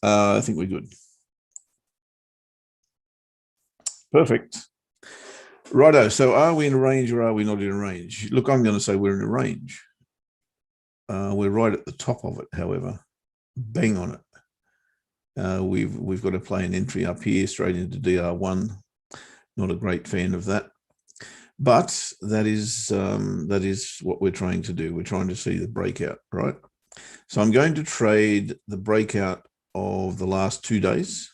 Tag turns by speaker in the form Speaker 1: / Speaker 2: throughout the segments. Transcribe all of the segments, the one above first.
Speaker 1: I think we're good. Perfect. Righto. So are we in a range or are we not in a range? Look, I'm going to say we're in a range. We're right at the top of it, however. Bang on it. We've got to play an entry up here straight into DR1. Not a great fan of that. But that is what we're trying to do. We're trying to see the breakout, right? So I'm going to trade the breakout of the last 2 days,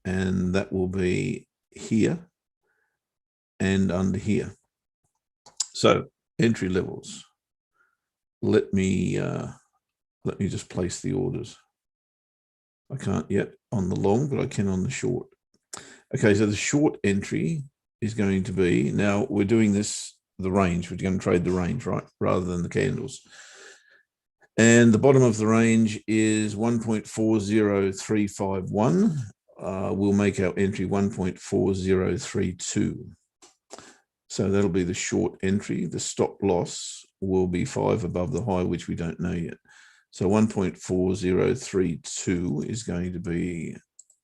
Speaker 1: and that will be here and under here. So entry levels. Let me just place the orders. I can't yet on the long, but I can on the short. Okay, so the short entry is going to be, now we're doing this, the range, we're going to trade the range, right, rather than the candles. And the bottom of the range is 1.40351. We'll make our entry 1.4032. So that'll be the short entry. The stop loss will be 5 above the high, which we don't know yet. So 1.4032 is going to be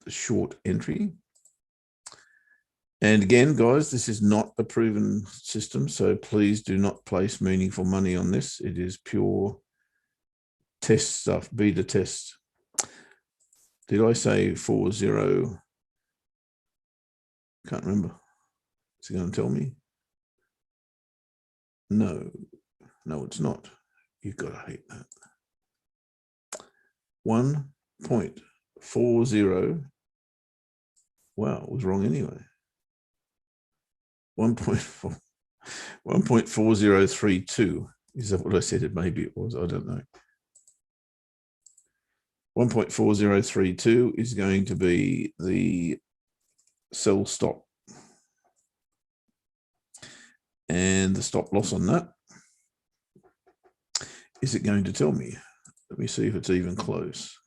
Speaker 1: the short entry. And again, guys, this is not a proven system, so please do not place meaningful money on this. It is pure test stuff, beta test. Did I say 40? Can't remember. Is it going to tell me? No, it's not. You've got to hate that. 1.40. Wow, it was wrong anyway. 1.4032. Is that what I said? Maybe it was. I don't know. 1.4032 is going to be the sell stop. And the stop loss on that. Is it going to tell me? Let me see if it's even close.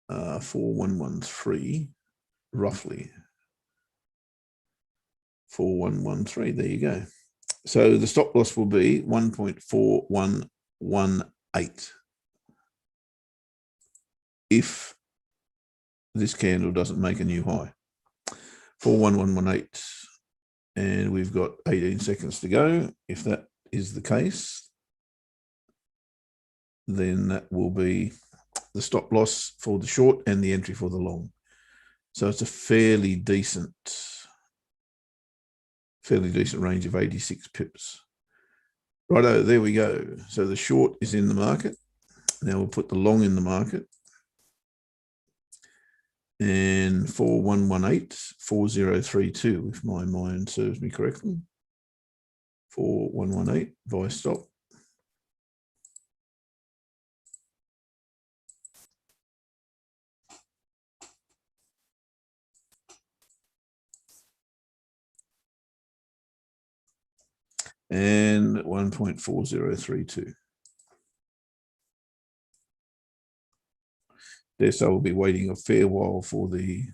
Speaker 1: 4113, roughly. 4113, there you go. So the stop loss will be 1.4118 if this candle doesn't make a new high. 41118, and we've got 18 seconds to go. If that is the case, then that will be the stop loss for the short and the entry for the long. So it's a fairly decent range of 86 pips. Righto, there we go. So the short is in the market. Now we'll put the long in the market. And 4118, 4032, if my mind serves me correctly. 4118, buy stop. And 1.4032. So we'll be waiting a fair while for the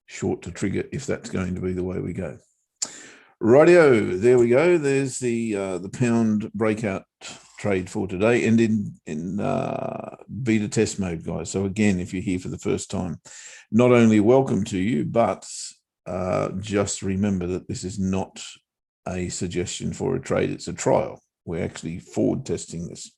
Speaker 1: short to trigger if that's going to be the way we go. Rightio, there we go. There's the pound breakout trade for today, and in beta test mode, guys. So again, if you're here for the first time, not only welcome to you, but just remember that this is not a suggestion for a trade. It's a trial. We're actually forward testing this.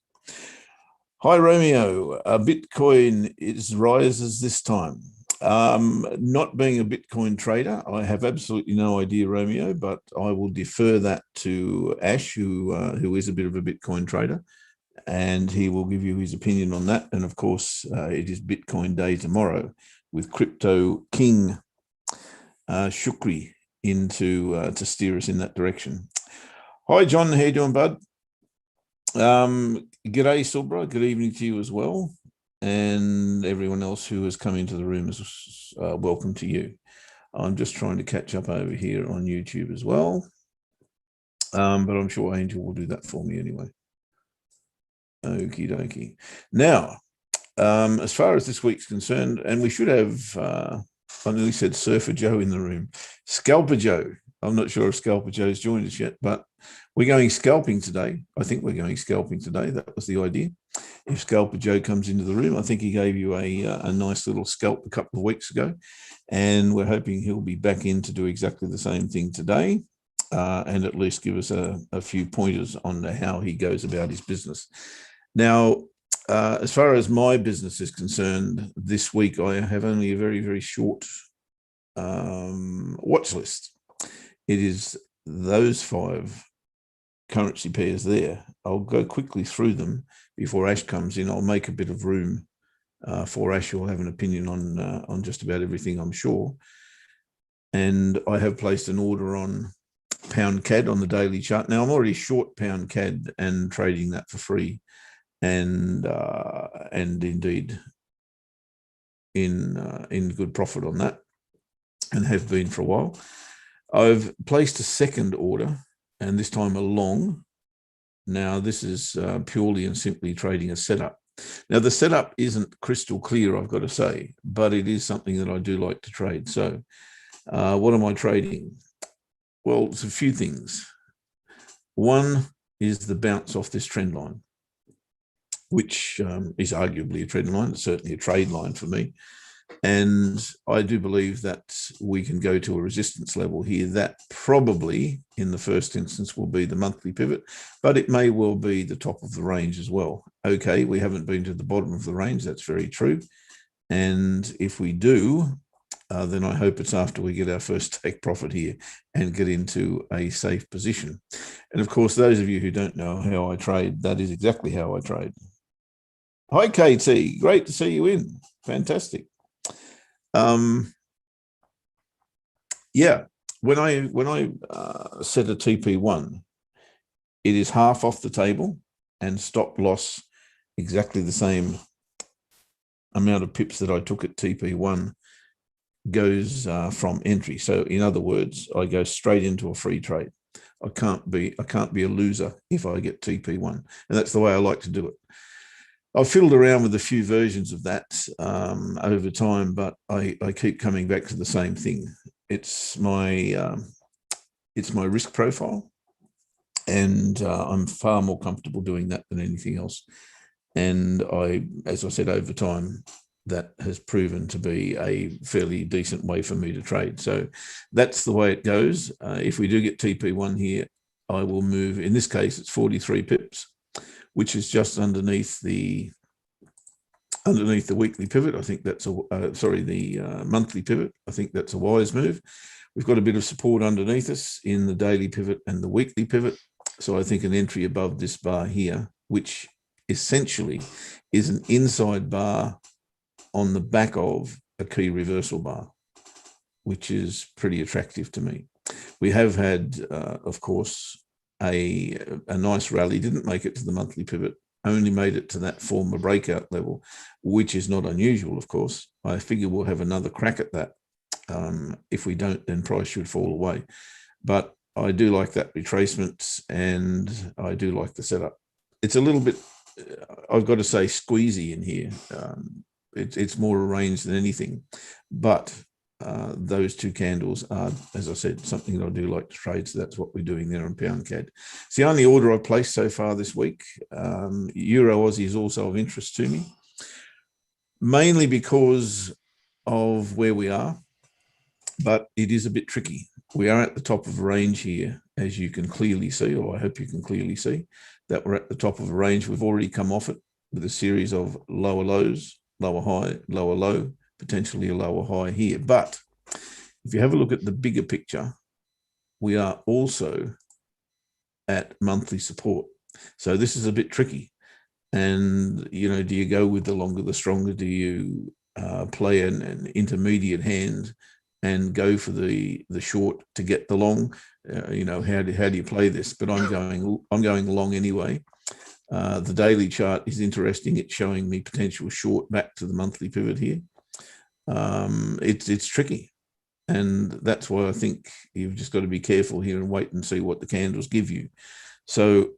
Speaker 1: Hi, Romeo. Bitcoin rises this time. Not being a Bitcoin trader, I have absolutely no idea, Romeo, but I will defer that to Ash, who is a bit of a Bitcoin trader, and he will give you his opinion on that. And of course, it is Bitcoin Day tomorrow with Crypto King Shukri in to steer us in that direction. Hi, John. How you doing, bud? G'day, Silbra. Good evening to you as well. And everyone else who has come into the room is welcome to you. I'm just trying to catch up over here on YouTube as well. But I'm sure Angel will do that for me anyway. Okie dokie. Now, as far as this week's concerned, and we should have, I nearly said Surfer Joe in the room, Scalper Joe. I'm not sure if Scalper Joe's joined us yet, but we're going scalping today. I think we're going scalping today. That was the idea. if Scalper Joe comes into the room. I think he gave you a nice little scalp a couple of weeks ago, and we're hoping he'll be back in to do exactly the same thing today, and at least give us a few pointers on how he goes about his business. Now, as far as my business is concerned, this week I have only a very, very short watch list. It is those 5 currency pairs there. I'll go quickly through them before Ash comes in. I'll make a bit of room for Ash, who will have an opinion on just about everything, I'm sure. And I have placed an order on pound CAD on the daily chart. Now I'm already short pound CAD and trading that for free, and indeed in good profit on that, and have been for a while. I've placed a second order, and this time a long. Now this is purely and simply trading a setup. Now the setup isn't crystal clear, I've got to say, but it is something that I do like to trade. So what am I trading? Well, it's a few things. One is the bounce off this trend line, which is arguably a trend line. It's certainly a trade line for me. And I do believe that we can go to a resistance level here that probably in the first instance will be the monthly pivot, but it may well be the top of the range as well. Okay, we haven't been to the bottom of the range. That's very true. And if we do, then I hope it's after we get our first take profit here and get into a safe position. And of course, those of you who don't know how I trade, that is exactly how I trade. Hi, KT. Great to see you in. Fantastic. Yeah, when I set a TP1, it is half off the table and stop loss exactly the same amount of pips that I took at TP1 goes from entry. So in other words, I go straight into a free trade. I can't be a loser if I get TP1, and that's the way I like to do it. I've fiddled around with a few versions of that over time, but I keep coming back to the same thing. It's my risk profile, and I'm far more comfortable doing that than anything else. And as I said, over time, that has proven to be a fairly decent way for me to trade. So that's the way it goes. If we do get TP1 here, I will move. In this case, it's 43 pips, which is just underneath the weekly pivot. I think that's the monthly pivot. I think that's a wise move. We've got a bit of support underneath us in the daily pivot and the weekly pivot. So I think an entry above this bar here, which essentially is an inside bar on the back of a key reversal bar, which is pretty attractive to me. We have had, of course, a nice rally, didn't make it to the monthly pivot, only made it to that former breakout level, which is not unusual, of course. I figure we'll have another crack at that. If we don't, then price should fall away. But I do like that retracement, and I do like the setup. It's a little bit, I've got to say, squeezy in here. It's more arranged than anything. But those two candles are, as I said, something that I do like to trade. So that's what we're doing there on pound CAD. It's the only order I've placed so far this week. Euro Aussie is also of interest to me, mainly because of where we are, but it is a bit tricky. We are at the top of a range here, as you can clearly see, or I hope you can clearly see that we're at the top of a range. We've already come off it with a series of lower lows, lower high, lower low, potentially a lower high here. But if you have a look at the bigger picture, we are also at monthly support. So this is a bit tricky. And, you know, do you go with the longer, the stronger? Do you play an intermediate hand and go for the short to get the long? You know, how do you play this? But I'm going long anyway. The daily chart is interesting. It's showing me potential short back to the monthly pivot here. It's tricky, and that's why I think you've just got to be careful here and wait and see what the candles give you. So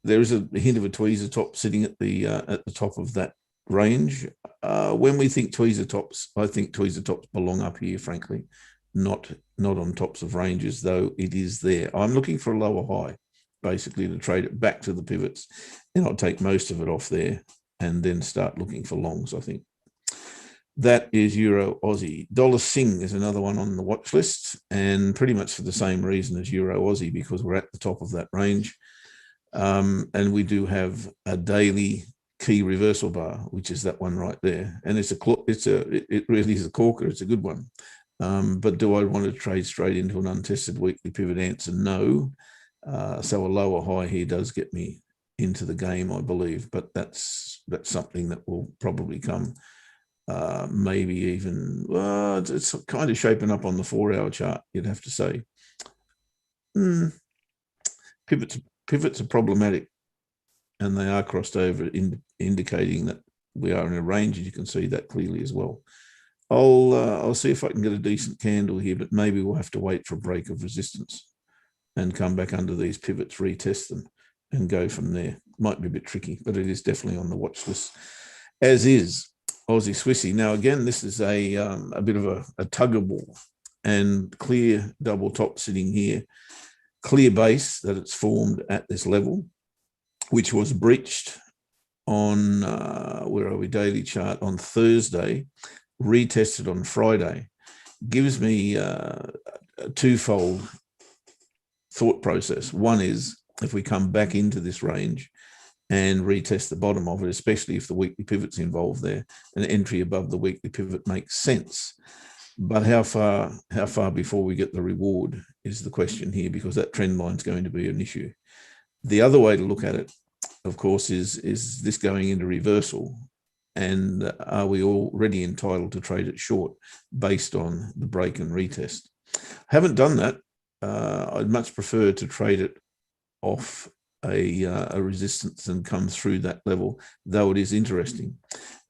Speaker 1: there is a hint of a tweezer top sitting at the top of that range. When we think tweezer tops, I think tweezer tops belong up here, frankly, not on tops of ranges, though it is there. I'm looking for a lower high, basically, to trade it back to the pivots, and I'll take most of it off there. and then start looking for longs, I think. That is Euro Aussie. Dollar Sing is another one on the watch list, and pretty much for the same reason as Euro Aussie, because we're at the top of that range. And we do have a daily key reversal bar, which is that one right there. And it really is a corker. It's a good one. But do I want to trade straight into an untested weekly pivot? Answer no. So a lower high here does get me into the game, I believe, but that's something that will probably come. Maybe even, it's kind of shaping up on the 4-hour chart, you'd have to say. Pivots are problematic, and they are crossed over, indicating that we are in a range, and you can see that clearly as well. I'll see if I can get a decent candle here, but maybe we'll have to wait for a break of resistance and come back under these pivots, retest them, and go from there. Might be a bit tricky, but it is definitely on the watch list, as is Aussie Swissy. Now, again, this is a bit of a tug of war, and clear double top sitting here, clear base that it's formed at this level, which was breached on, where are we, daily chart on Thursday, retested on Friday. Gives me a twofold thought process. One is, if we come back into this range and retest the bottom of it, especially if the weekly pivot's involved there, an entry above the weekly pivot makes sense. But how far before we get the reward is the question here, because that trend line is going to be an issue. The other way to look at it, of course, is this going into reversal, and are we already entitled to trade it short based on the break and retest? Haven't done that. I'd much prefer to trade it off a resistance and come through that level, though it is interesting,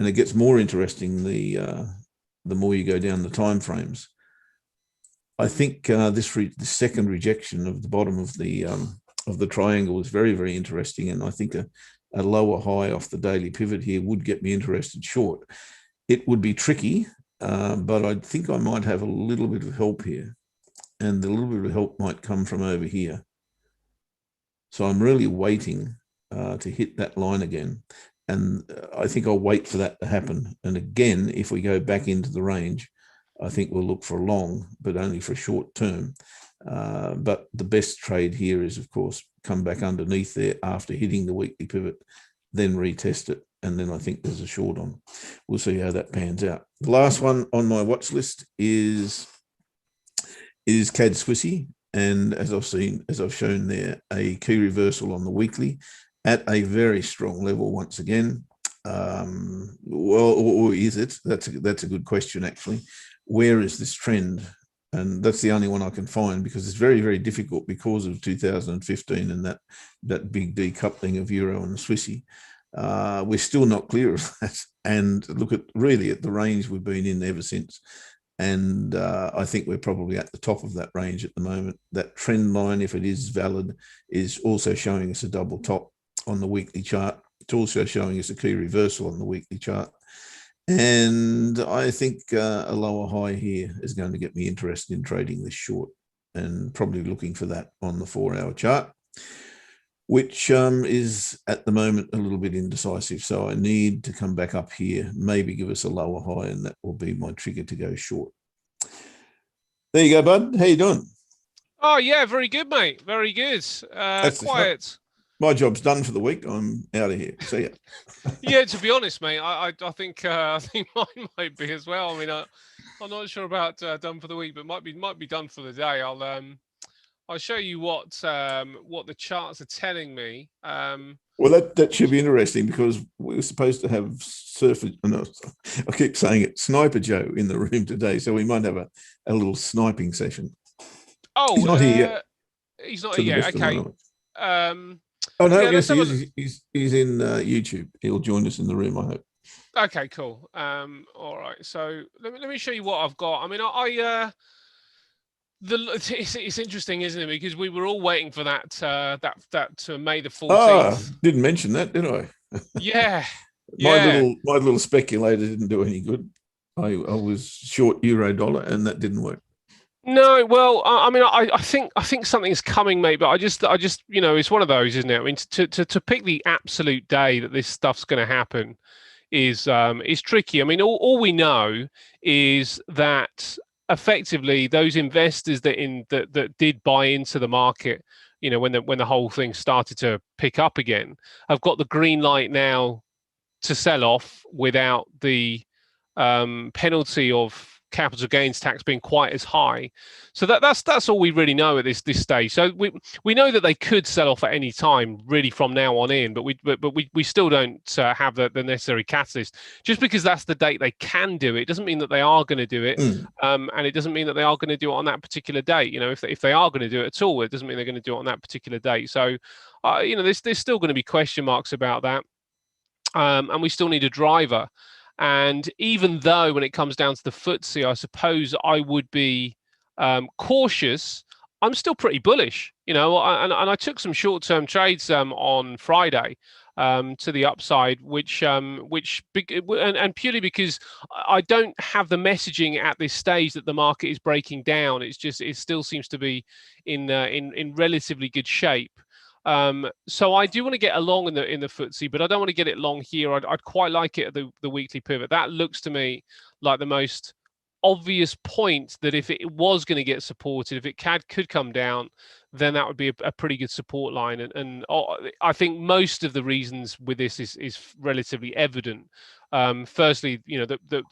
Speaker 1: and it gets more interesting the more you go down the time frames. I think this second rejection of the bottom of the triangle is very, very interesting, and I think a lower high off the daily pivot here would get me interested short. It would be tricky, but I think I might have a little bit of help here, and the little bit of help might come from over here. So I'm really waiting to hit that line again. And I think I'll wait for that to happen. And again, if we go back into the range, I think we'll look for long, but only for short term. But the best trade here is, of course, come back underneath there after hitting the weekly pivot, then retest it. And then I think there's a short on. We'll see how that pans out. The last one on my watch list is CAD Swissy. And as I've shown there, a key reversal on the weekly at a very strong level once again. Well, or is it? That's a good question, actually. Where is this trend? And that's the only one I can find, because it's very, very difficult because of 2015 and that big decoupling of Euro and the Swissy. We're still not clear of that. And look at the range we've been in ever since. And I think we're probably at the top of that range at the moment. That trend line, if it is valid, is also showing us a double top on the weekly chart. It's also showing us a key reversal on the weekly chart. And I think a lower high here is going to get me interested in trading this short, and probably looking for that on the 4-hour chart, which is at the moment a little bit indecisive. So I need to come back up here, maybe give us a lower high, and that will be my trigger to go short. There you go, bud. How you doing?
Speaker 2: Oh, yeah, very good, mate. Very good. Quiet.
Speaker 1: My job's done for the week. I'm out of here. See ya.
Speaker 2: Yeah, to be honest, mate, I think mine might be as well. I mean, I'm not sure about done for the week, but might be done for the day. I'll show you what the charts are telling me.
Speaker 1: Well, that should be interesting, because we were supposed to have I keep saying it, Sniper Joe in the room today, so we might have a little sniping session.
Speaker 2: Oh,
Speaker 1: he's not here yet.
Speaker 2: He's not here yet. Okay.
Speaker 1: Oh no, yeah, yes, he's in YouTube. He'll join us in the room, I hope.
Speaker 2: Okay, cool. All right. So let me show you what I've got. I mean, it's interesting, isn't it? Because we were all waiting for that May the 14th.
Speaker 1: Didn't mention that, did I?
Speaker 2: Yeah.
Speaker 1: My little speculator didn't do any good. I was short euro dollar, and that didn't work.
Speaker 2: No, well, I mean, I think something's coming, mate. But I just, you know, it's one of those, isn't it? I mean, to pick the absolute day that this stuff's going to happen is tricky. I mean, all we know is that effectively those investors that did buy into the market, you know, when the whole thing started to pick up again, have got the green light now to sell off without the penalty of capital gains tax being quite as high. So that's all we really know at this stage. So we know that they could sell off at any time, really, from now on in, but we still don't have the necessary catalyst. Just because that's the date they can do it doesn't mean that they are going to do it, and it doesn't mean that they are going to do it on that particular date. You know, if they are going to do it at all, it doesn't mean they're going to do it on that particular date. So, you know, there's still going to be question marks about that. And we still need a driver. And even though when it comes down to the FTSE, I suppose I would be cautious, I'm still pretty bullish, you know, and I took some short-term trades on Friday to the upside, which and purely because I don't have the messaging at this stage that the market is breaking down. It's just, it still seems to be in relatively good shape. So I do want to get along in the FTSE, but I don't want to get it long here. I'd quite like it at the weekly pivot. That looks to me like the most obvious point that if it was going to get supported, if it could come down, then that would be a pretty good support line. And I think most of the reasons with this is relatively evident. Firstly, you know,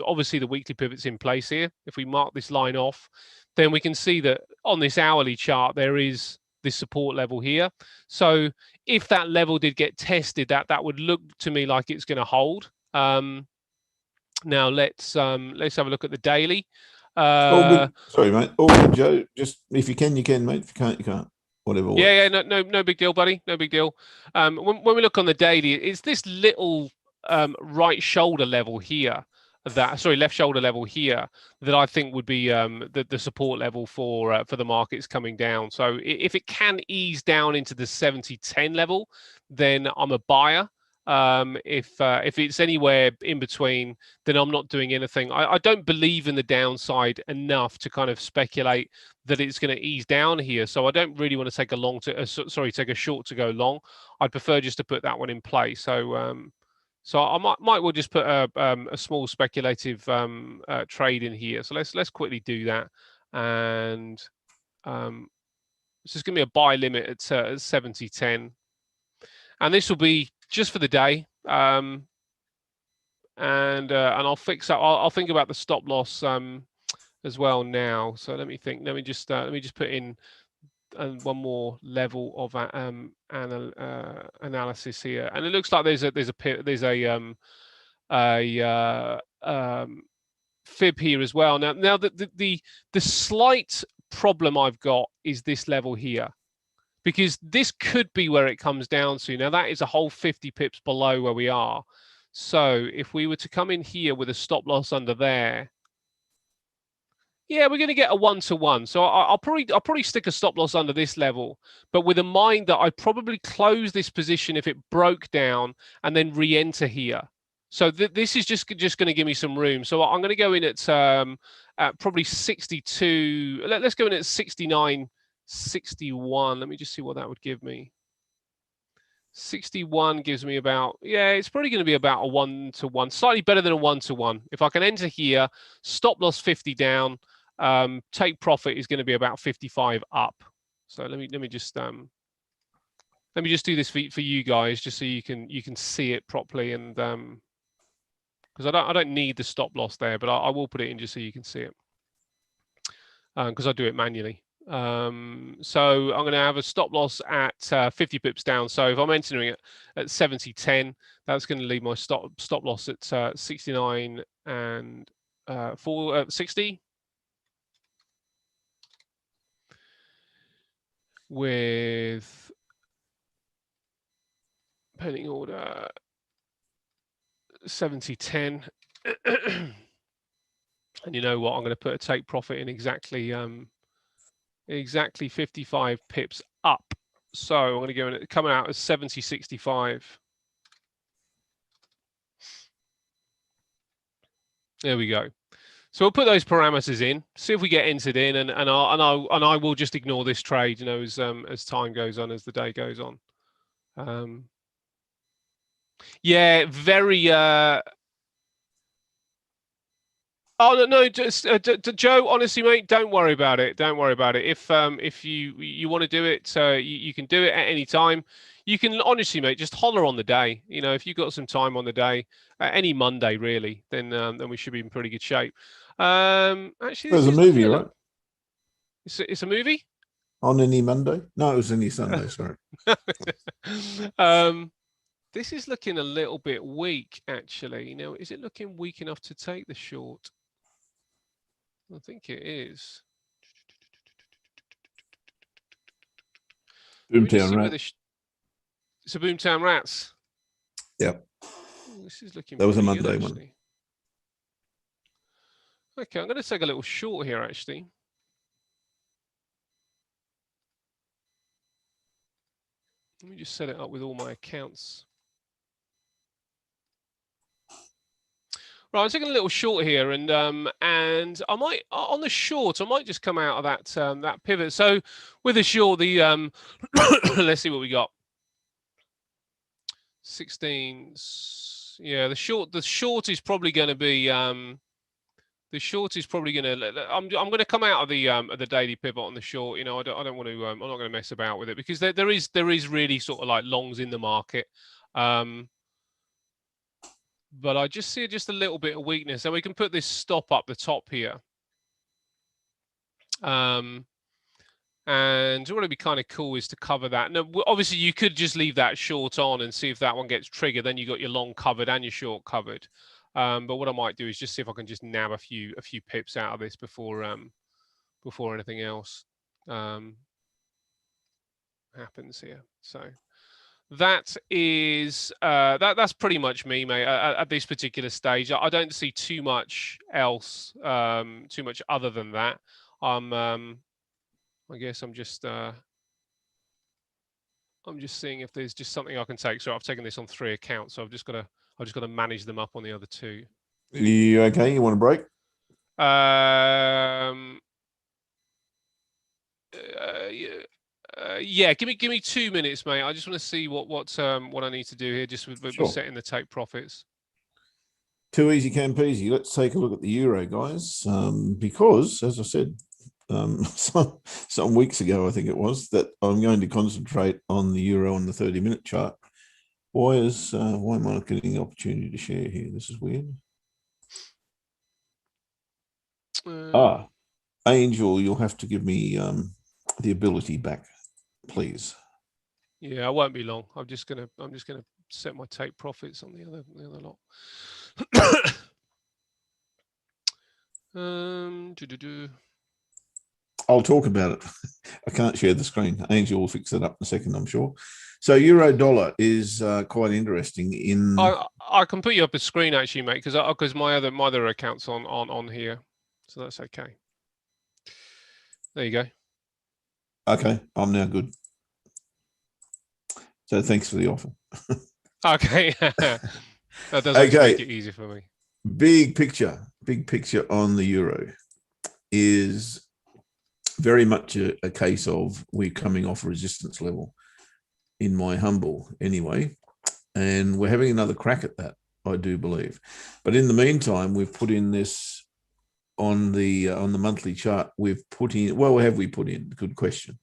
Speaker 2: obviously the weekly pivot's in place here. If we mark this line off, then we can see that on this hourly chart there is this support level here. So if that level did get tested, that would look to me like it's going to hold. Now let's have a look at the daily.
Speaker 1: All good. Sorry, mate. All good, Joe. Just if you can, you can, mate. If you can't, you can't. Whatever works.
Speaker 2: Yeah, no big deal, buddy. No big deal. When we look on the daily, it's this little right shoulder level here, left shoulder level here, that I think would be the support level for the markets coming down. So if it can ease down into the 70-10 level, then I'm a buyer. If it's anywhere in between, then I'm not doing anything. I don't believe in the downside enough to kind of speculate that it's going to ease down here. So I don't really want to take take a short to go long. I'd prefer just to put that one in play. So so I might well just put a small speculative trade in here. So let's quickly do that. And this is going to be a buy limit at 70-10. And this will be just for the day. And I'll fix up. I'll think about the stop loss as well now. So let me think. Let me just put in one more level of analysis here. And it looks like there's a fib here as well. Now the slight problem I've got is this level here, because this could be where it comes down to. Now that is a whole 50 pips below where we are. So if we were to come in here with a stop loss under there, yeah, we're going to get a 1-to-1. So I'll probably stick a stop loss under this level, but with a mind that I'd probably close this position if it broke down and then re-enter here. So this is just going to give me some room. So I'm going to go in at probably 62. Let's go in at 69, 61. Let me just see what that would give me. 61 gives me about, yeah, it's probably going to be about a 1-to-1, slightly better than a 1-to-1. If I can enter here, stop loss 50 down, take profit is going to be about 55 up. So let me just do this for you guys, just so you can see it properly, and because I don't need the stop loss there, but I will put it in just so you can see it, because I do it manually. So I'm going to have a stop loss at 50 pips down. So if I'm entering it at 70-10, that's going to leave my stop loss at 69 and 60, with pending order 70-10. And you know what? I'm going to put a take profit in exactly 55 pips up. So I'm going to go in, coming out as 70.65. There we go. So we'll put those parameters in, see if we get entered in, and I will just ignore this trade, as time goes on, as the day goes on. Yeah, very. Oh no, just Joe. Honestly, mate, don't worry about it. Don't worry about it. If you want to do it, you can do it at any time. You can honestly, mate, just holler on the day. If you've got some time on the day, any Monday really, then we should be in pretty good shape. Actually,
Speaker 1: There's a movie, right?
Speaker 2: It's a movie.
Speaker 1: On any Monday? No, it was any Sunday. Sorry.
Speaker 2: This is looking a little bit weak, actually. Is it looking weak enough to take the short? I think it is.
Speaker 1: Boomtown Rats.
Speaker 2: It's a Boomtown Rats.
Speaker 1: Yep.
Speaker 2: This is looking.
Speaker 1: That was a Monday
Speaker 2: good,
Speaker 1: one.
Speaker 2: Okay, I'm going to take a little short here, actually. Let me just set it up with all my accounts. Right, I'm taking a little short here, and I might on the short, I might just come out of that pivot. So with the short, the let's see what we got. 16. Yeah, the short is probably going to be I'm going to come out of the daily pivot on the short. I don't want to. I'm not going to mess about with it because there is really sort of like longs in the market. But I just see just a little bit of weakness, and we can put this stop up the top here. And what would be kind of cool is to cover that. Now, obviously, you could just leave that short on and see if that one gets triggered. Then you got your long covered and your short covered. But what I might do is just see if I can just nab a few pips out of this before anything else happens here. So that is that's pretty much me, mate. At this particular stage, I don't see too much else, too much other than that. I guess I'm just seeing if there's just something I can take. So I've taken this on 3 accounts, so I've just got to manage them up on the other 2.
Speaker 1: You okay? You want a break?
Speaker 2: Yeah, give me 2 minutes, mate. I just want to see what I need to do here, just with setting the take profits.
Speaker 1: Too easy, Campese. Let's take a look at the euro, guys, because as I said some weeks ago, I think it was, that I'm going to concentrate on the euro on the 30-minute chart. Why am I not getting the opportunity to share here? This is weird. Angel, you'll have to give me the ability back, please.
Speaker 2: Yeah, I won't be long. I'm just gonna set my take profits on the other lot.
Speaker 1: I'll talk about it. I can't share the screen. Angel will fix it up in a second, I'm sure. So euro dollar is quite interesting.
Speaker 2: I can put you up a screen actually, mate, because my other account's on here, so that's okay. There you go.
Speaker 1: Okay, I'm now good. So thanks for the offer.
Speaker 2: Okay, that does make it easy for me.
Speaker 1: Big picture on the euro is very much a case of we're coming off a resistance level, in my humble anyway, and we're having another crack at that, I do believe. But in the meantime, we've put in this on the monthly chart. We've put in, well, have we put in? Good question.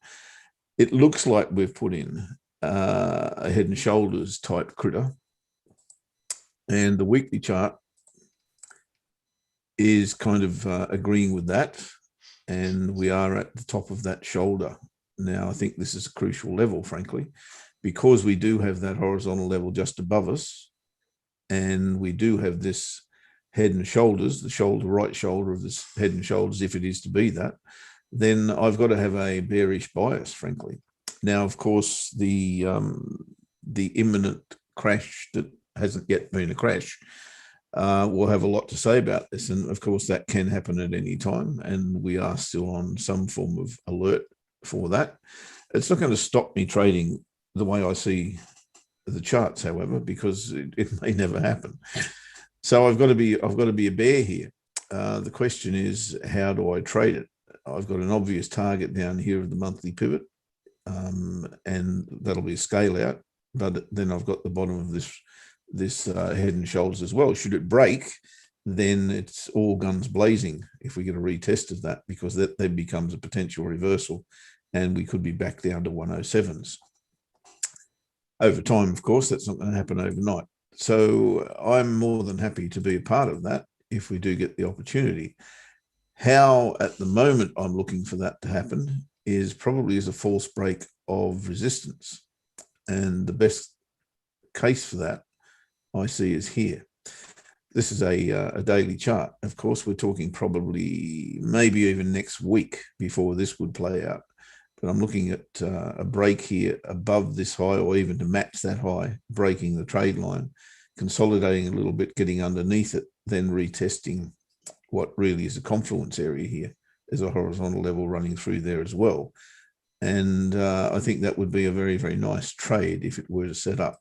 Speaker 1: It looks like we've put in a head and shoulders type critter, and the weekly chart is kind of agreeing with that, and we are at the top of that shoulder. Now, I think this is a crucial level, frankly, because we do have that horizontal level just above us, and we do have this head and shoulders, the right shoulder of this head and shoulders, if it is to be that, then I've got to have a bearish bias, frankly. Now, of course, the imminent crash that hasn't yet been a crash will have a lot to say about this. And of course, that can happen at any time. And we are still on some form of alert for that. It's not going to stop me trading the way I see the charts, however, because it may never happen. So I've got to be a bear here. The question is, how do I trade it? I've got an obvious target down here of the monthly pivot, and that'll be a scale out. But then I've got the bottom of this head and shoulders as well. Should it break, then it's all guns blazing if we get a retest of that, because that then becomes a potential reversal, and we could be back down to 107s. Over time, of course, that's not going to happen overnight. So I'm more than happy to be a part of that if we do get the opportunity. How at the moment I'm looking for that to happen is probably as a false break of resistance. And the best case for that I see is here. This is a daily chart. Of course, we're talking probably maybe even next week before this would play out. But I'm looking at a break here above this high, or even to match that high, breaking the trade line, consolidating a little bit, getting underneath it, then retesting what really is a confluence area here. There's a horizontal level running through there as well. And I think that would be a very, very nice trade if it were to set up.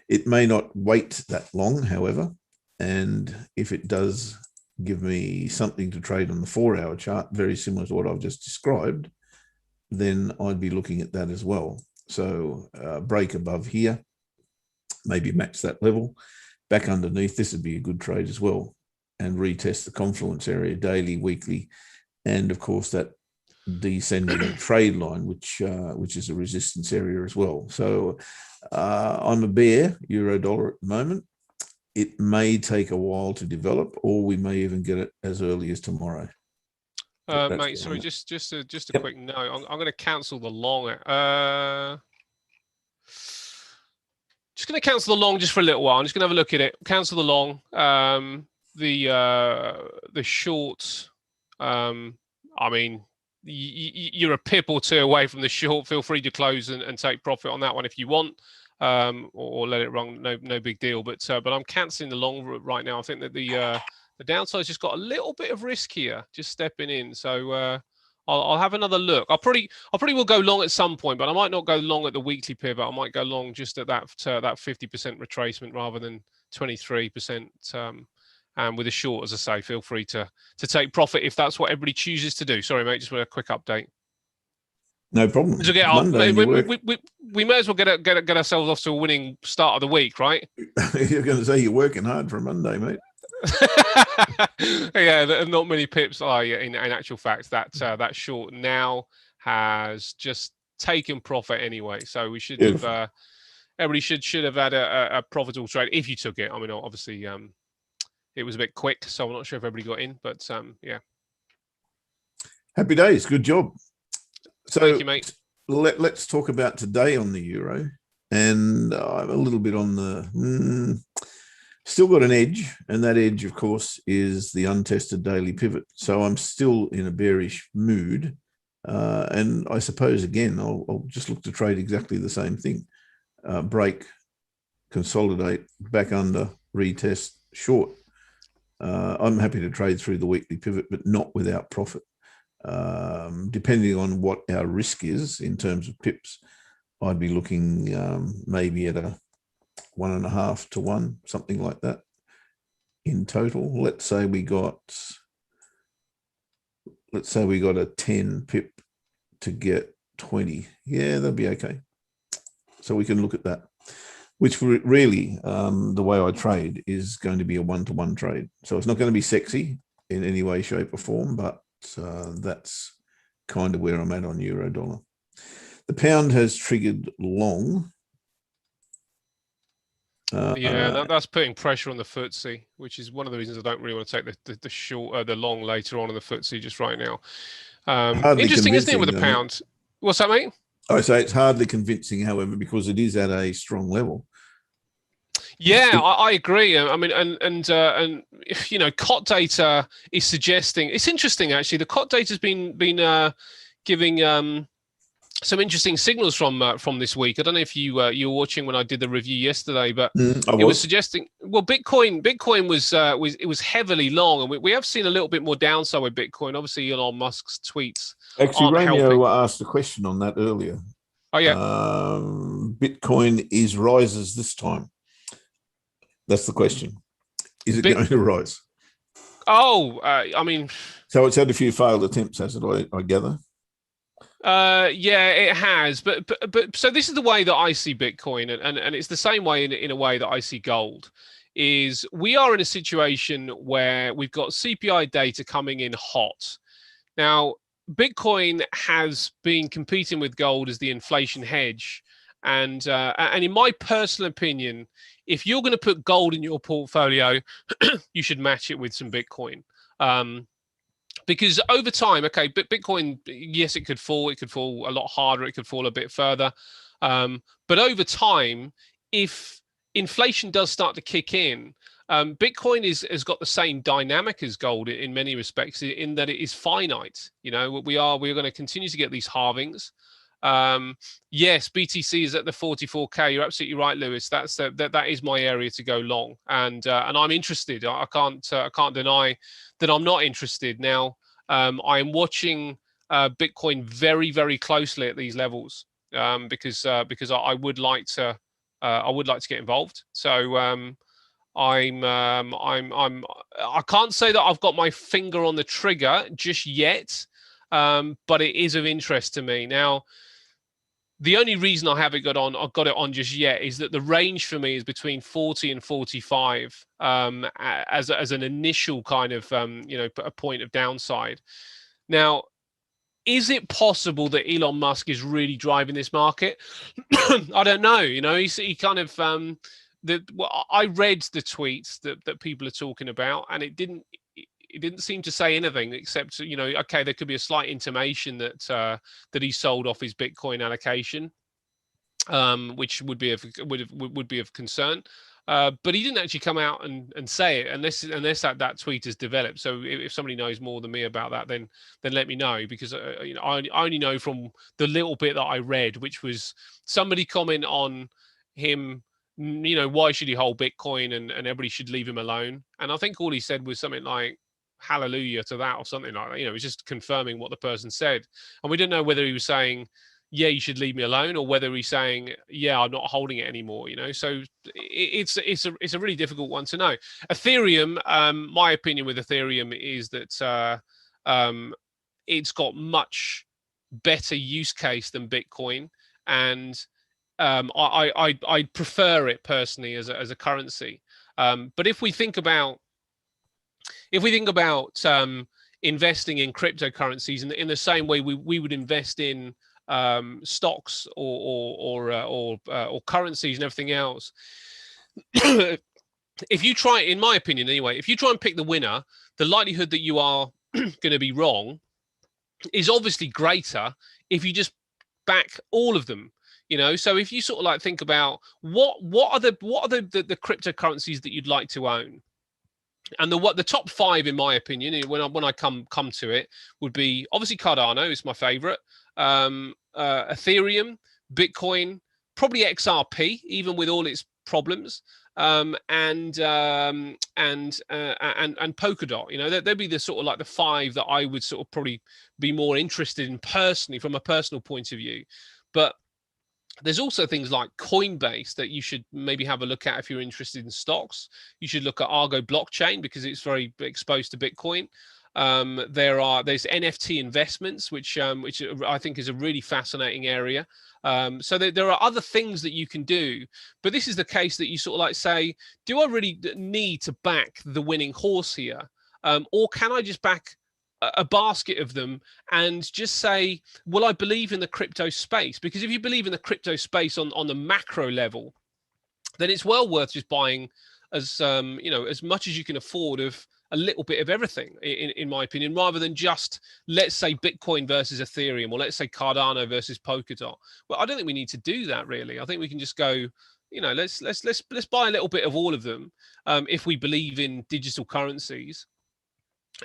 Speaker 1: It may not wait that long, however, and if it does give me something to trade on the 4-hour chart, very similar to what I've just described, then I'd be looking at that as well. So break above here, maybe match that level, back underneath, this would be a good trade as well, and retest the confluence area daily, weekly, and of course that descending trade line, which is a resistance area as well. So I'm a bear euro dollar at the moment. It may take a while to develop, or we may even get it as early as tomorrow.
Speaker 2: Mate, sorry, just a quick note. I'm going to cancel the long. Just going to cancel the long just for a little while. I'm just going to have a look at it. Cancel the long. The short. I mean, you're a pip or two away from the short. Feel free to close and take profit on that one if you want, or let it run. No big deal. But I'm cancelling the long right now. I think that the downside's just got a little bit of risk here, just stepping in. So I'll have another look. I probably will go long at some point, but I might not go long at the weekly pivot. I might go long just at that 50% retracement rather than 23%. And with a short, as I say, feel free to take profit if that's what everybody chooses to do. Sorry, mate, just a quick update.
Speaker 1: No problem.
Speaker 2: We may as well get ourselves off to a winning start of the week, right?
Speaker 1: You're going to say you're working hard for a Monday, mate.
Speaker 2: Yeah, not many pips are. In actual fact, that short now has just taken profit anyway. So we should have. Everybody should have had a profitable trade if you took it. I mean, obviously, it was a bit quick, so I'm not sure if everybody got in, but yeah.
Speaker 1: Happy days. Good job. So
Speaker 2: thank you, mate.
Speaker 1: Let's talk about today on the euro, and I'm a little bit on the. Still got an edge, and that edge, of course, is the untested daily pivot. So I'm still in a bearish mood. And I suppose, again, I'll just look to trade exactly the same thing. Break, consolidate, back under, retest, short. I'm happy to trade through the weekly pivot, but not without profit. Depending on what our risk is in terms of pips, I'd be looking maybe at a 1.5 to 1, something like that in total. Let's say we got a 10 pip to get 20. Yeah, that'd be okay. So we can look at that, which really the way I trade is going to be a 1-to-1 trade. So it's not going to be sexy in any way, shape or form, but that's kind of where I'm at on euro dollar. The pound has triggered long.
Speaker 2: That's putting pressure on the FTSE, which is one of the reasons I don't really want to take the short, the long later on in the FTSE just right now. Interesting, isn't it, with the pound? What's that, mate?
Speaker 1: I say it's hardly convincing, however, because it is at a strong level.
Speaker 2: Yeah, I agree. I mean, and you know, COT data is suggesting, it's interesting actually. The COT data has been giving some interesting signals from this week. I don't know if you were watching when I did the review yesterday, but it was suggesting, well, Bitcoin was heavily long, and we have seen a little bit more downside with Bitcoin. Obviously, Elon Musk's tweets.
Speaker 1: Actually, Romeo asked a question on that earlier.
Speaker 2: Oh yeah,
Speaker 1: Bitcoin is rises this time. That's the question. Is it going to rise?
Speaker 2: Oh, I mean,
Speaker 1: So it's had a few failed attempts, has it? I gather.
Speaker 2: yeah, it has. But so this is the way that I see Bitcoin, and it's the same way in a way that I see gold. Is we are in a situation where we've got CPI data coming in hot. Now, Bitcoin has been competing with gold as the inflation hedge, and in my personal opinion, if you're going to put gold in your portfolio, you should match it with some Bitcoin. Because over time, okay, Bitcoin, yes, it could fall a lot harder, it could fall a bit further. But over time, if inflation does start to kick in, Bitcoin has got the same dynamic as gold in many respects, in that it is finite. You know, we're going to continue to get these halvings. Yes, BTC is at the 44K. You're absolutely right, Lewis. That is my area to go long, and I'm interested. I can't deny that I'm not interested now. I am watching Bitcoin very, very closely at these levels, because I would like to get involved. So I can't say that I've got my finger on the trigger just yet, but it is of interest to me now. The only reason I haven't got it on just yet is that the range for me is between 40 and 45, as an initial kind of a point of downside. Now, is it possible that Elon Musk is really driving this market? I don't know. You know, he kind of I read the tweets that people are talking about, and it didn't seem to say anything except, okay, there could be a slight intimation that he sold off his Bitcoin allocation, which would be of concern. But he didn't actually come out and say it unless that tweet has developed. So if somebody knows more than me about that, then let me know, because I only know from the little bit that I read, which was somebody comment on him. Why should he hold Bitcoin, and everybody should leave him alone. And I think all he said was something like hallelujah to that, or something like that. It was just confirming what the person said. And we didn't know whether he was saying, yeah, you should leave me alone, or whether he's saying, yeah, I'm not holding it anymore. So it's a really difficult one to know. Ethereum, my opinion with Ethereum is that it's got much better use case than Bitcoin, and I prefer it personally as a currency. But if we think about investing in cryptocurrencies in the same way we would invest in stocks or currencies and everything else, if you try, in my opinion anyway, if you try and pick the winner, the likelihood that you are going to be wrong is obviously greater if you just back all of them. So if you sort of like think about what are the cryptocurrencies that you'd like to own, and the top five, in my opinion, when I come to it, would be obviously Cardano is my favorite, Ethereum, Bitcoin, probably XRP, even with all its problems, and Polkadot. They'd be the sort of like the five that I would sort of probably be more interested in personally, from a personal point of view. But there's also things like Coinbase that you should maybe have a look at if you're interested in stocks. You should look at Argo blockchain because it's very exposed to Bitcoin. There's NFT investments, which I think is a really fascinating area. So there are other things that you can do, but this is the case that you sort of like say, do I really need to back the winning horse here, or can I just back a basket of them and just say, well, I believe in the crypto space? Because if you believe in the crypto space on the macro level, then it's well worth just buying as much as you can afford of a little bit of everything, in my opinion, rather than just, let's say, Bitcoin versus Ethereum, or let's say Cardano versus Polkadot. Well, I don't think we need to do that, really. I think we can just go, let's buy a little bit of all of them, if we believe in digital currencies.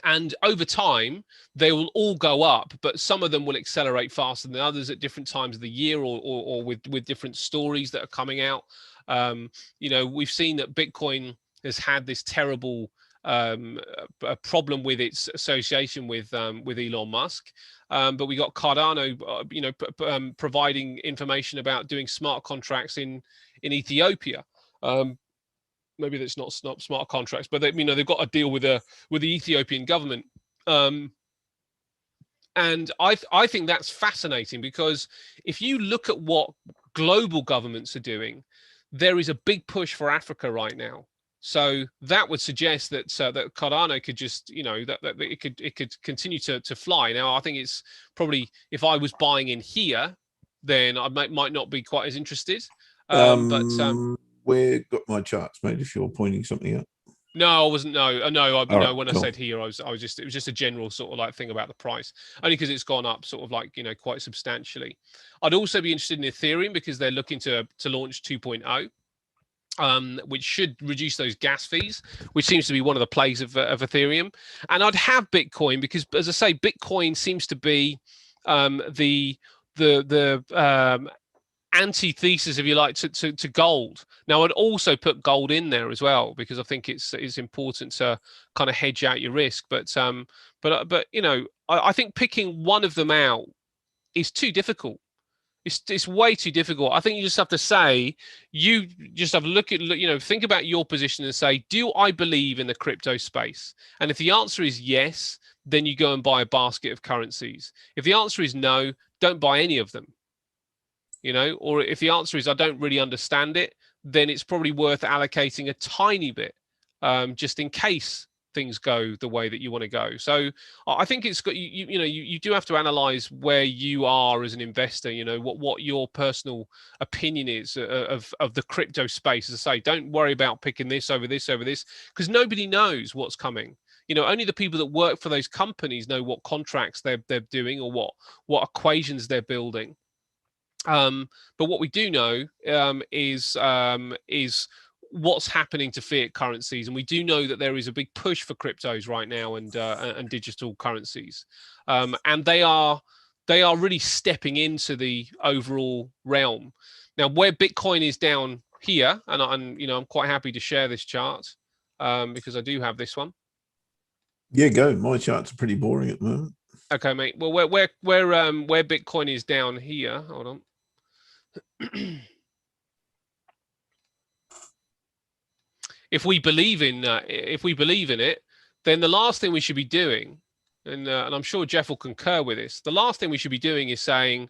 Speaker 2: And over time, they will all go up, but some of them will accelerate faster than others at different times of the year, or with different stories that are coming out. We've seen that Bitcoin has had this terrible problem with its association with Elon Musk. But we got Cardano, providing information about doing smart contracts in Ethiopia. maybe that's not smart contracts, but they, you know, they've got a deal with the Ethiopian government. And I think that's fascinating, because if you look at what global governments are doing, there is a big push for Africa right now. So that would suggest that that Cardano could just, you know, that it could continue to fly. Now, I think it's probably, if I was buying in here, then I might not be quite as interested.
Speaker 1: Where got my charts, mate? If you're pointing something out.
Speaker 2: No, I wasn't. No. When
Speaker 1: Cool.
Speaker 2: I said here, I was just, it was just a general sort of like thing about the price, only because it's gone up sort of like, you know, quite substantially. I'd also be interested in Ethereum, because they're looking to launch 2.0. Which should reduce those gas fees, which seems to be one of the plays of Ethereum. And I'd have Bitcoin, because, as I say, Bitcoin seems to be the antithesis, if you like, to gold. Now, I'd also put gold in there as well, because I think it's important to kind of hedge out your risk. But you know, I think picking one of them out is too difficult. It's way too difficult. I think you just have to say, you just have a look at, you know, think about your position and say, do I believe in the crypto space? And if the answer is yes, then you go and buy a basket of currencies. If the answer is no, don't buy any of them. You know, or if the answer is I don't really understand it, then it's probably worth allocating a tiny bit, just in case things go the way that you want to go. So I think it's got, you do have to analyze where you are as an investor, you know, what your personal opinion is of the crypto space. As I say, don't worry about picking this over this, because nobody knows what's coming. You know, only the people that work for those companies know what contracts they're doing, or what equations they're building. But what we do know is what's happening to fiat currencies, and we do know that there is a big push for cryptos right now, and digital currencies, and they are really stepping into the overall realm. Now, where Bitcoin is down here, and I'm quite happy to share this chart, because I do have this one.
Speaker 1: Yeah, go. My charts are pretty boring at the moment.
Speaker 2: Okay, mate. Well, where Bitcoin is down here. Hold on. If we believe in it, then the last thing we should be doing, and I'm sure Jeff will concur with this, the last thing we should be doing is saying,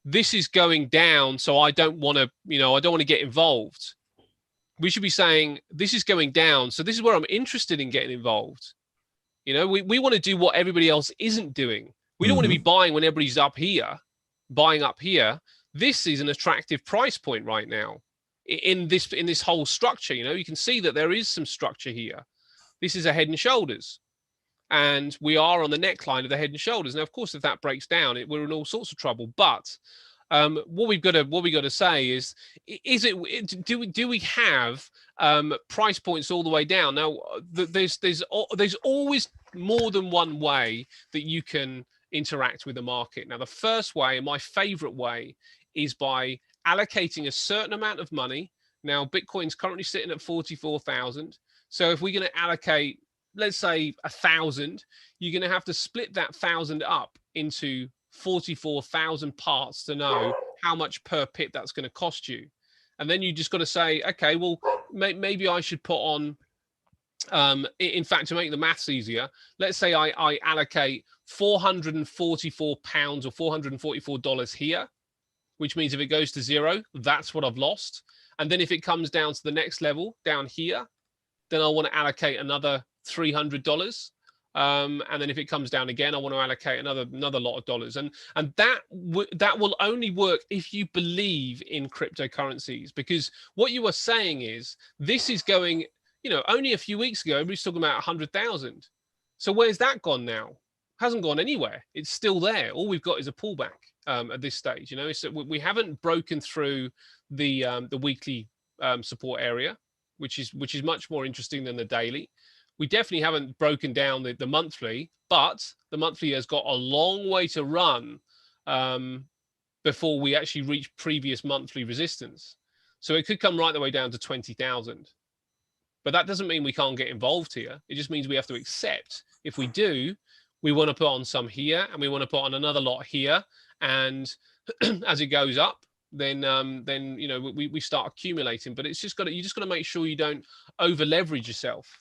Speaker 2: this is going down, so I don't want to get involved. We should be saying, this is going down, so this is where I'm interested in getting involved. You know, we want to do what everybody else isn't doing. We don't want to be buying when everybody's buying up here. This is an attractive price point right now in this whole structure. You know, you can see that there is some structure here. This is a head and shoulders, and we are on the neckline of the head and shoulders. Now, of course, if that breaks down, we're in all sorts of trouble. But what we've got to say is do we have price points all the way down? Now, there's always more than one way that you can interact with the market. Now, the first way, and my favorite way, is by allocating a certain amount of money. Now, Bitcoin's currently sitting at 44,000. So if we're going to allocate, let's say 1,000, you're going to have to split that 1,000 up into 44,000 parts to know how much per pip that's going to cost you. And then you just got to say, okay, well, maybe I should put on, in fact, to make the maths easier, let's say I allocate 444 pounds or $444 here, which means if it goes to zero, that's what I've lost. And then if it comes down to the next level down here, then I want to allocate another $300. And then if it comes down again, I want to allocate another lot of dollars. And that will only work if you believe in cryptocurrencies, because what you are saying is this is going, you know, only a few weeks ago, everybody's talking about 100,000. So where's that gone now? Hasn't gone anywhere. It's still there. All we've got is a pullback at this stage. You know, so we haven't broken through the weekly support area, which is much more interesting than the daily. We definitely haven't broken down the monthly, but the monthly has got a long way to run before we actually reach previous monthly resistance. So it could come right the way down to 20,000. But that doesn't mean we can't get involved here. It just means we have to accept, if we do, we want to put on some here, and we want to put on another lot here. And as it goes up, then you know we start accumulating. But it's just you just got to make sure you don't over leverage yourself.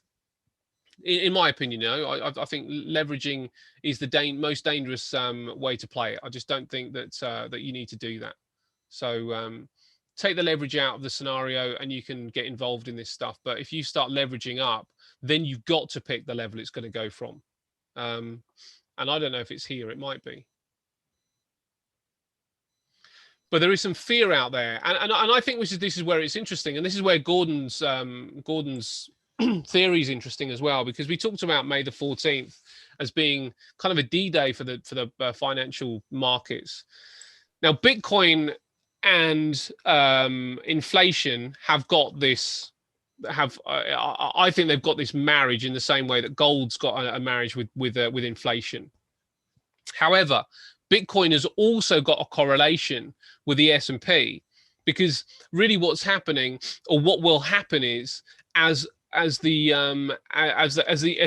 Speaker 2: In my opinion, you know, I think leveraging is the most dangerous way to play it. I just don't think that that you need to do that. So take the leverage out of the scenario and you can get involved in this stuff. But if you start leveraging up, then you've got to pick the level it's going to go from. And I don't know if it's here, it might be. But there is some fear out there. And I think this is where it's interesting. And this is where Gordon's theory is interesting as well, because we talked about May the 14th as being kind of a D-Day for the financial markets. Now, Bitcoin and inflation have got this. I think they've got this marriage in the same way that gold's got a marriage with inflation. However, Bitcoin has also got a correlation with the S&P, because really what's happening, or what will happen, is as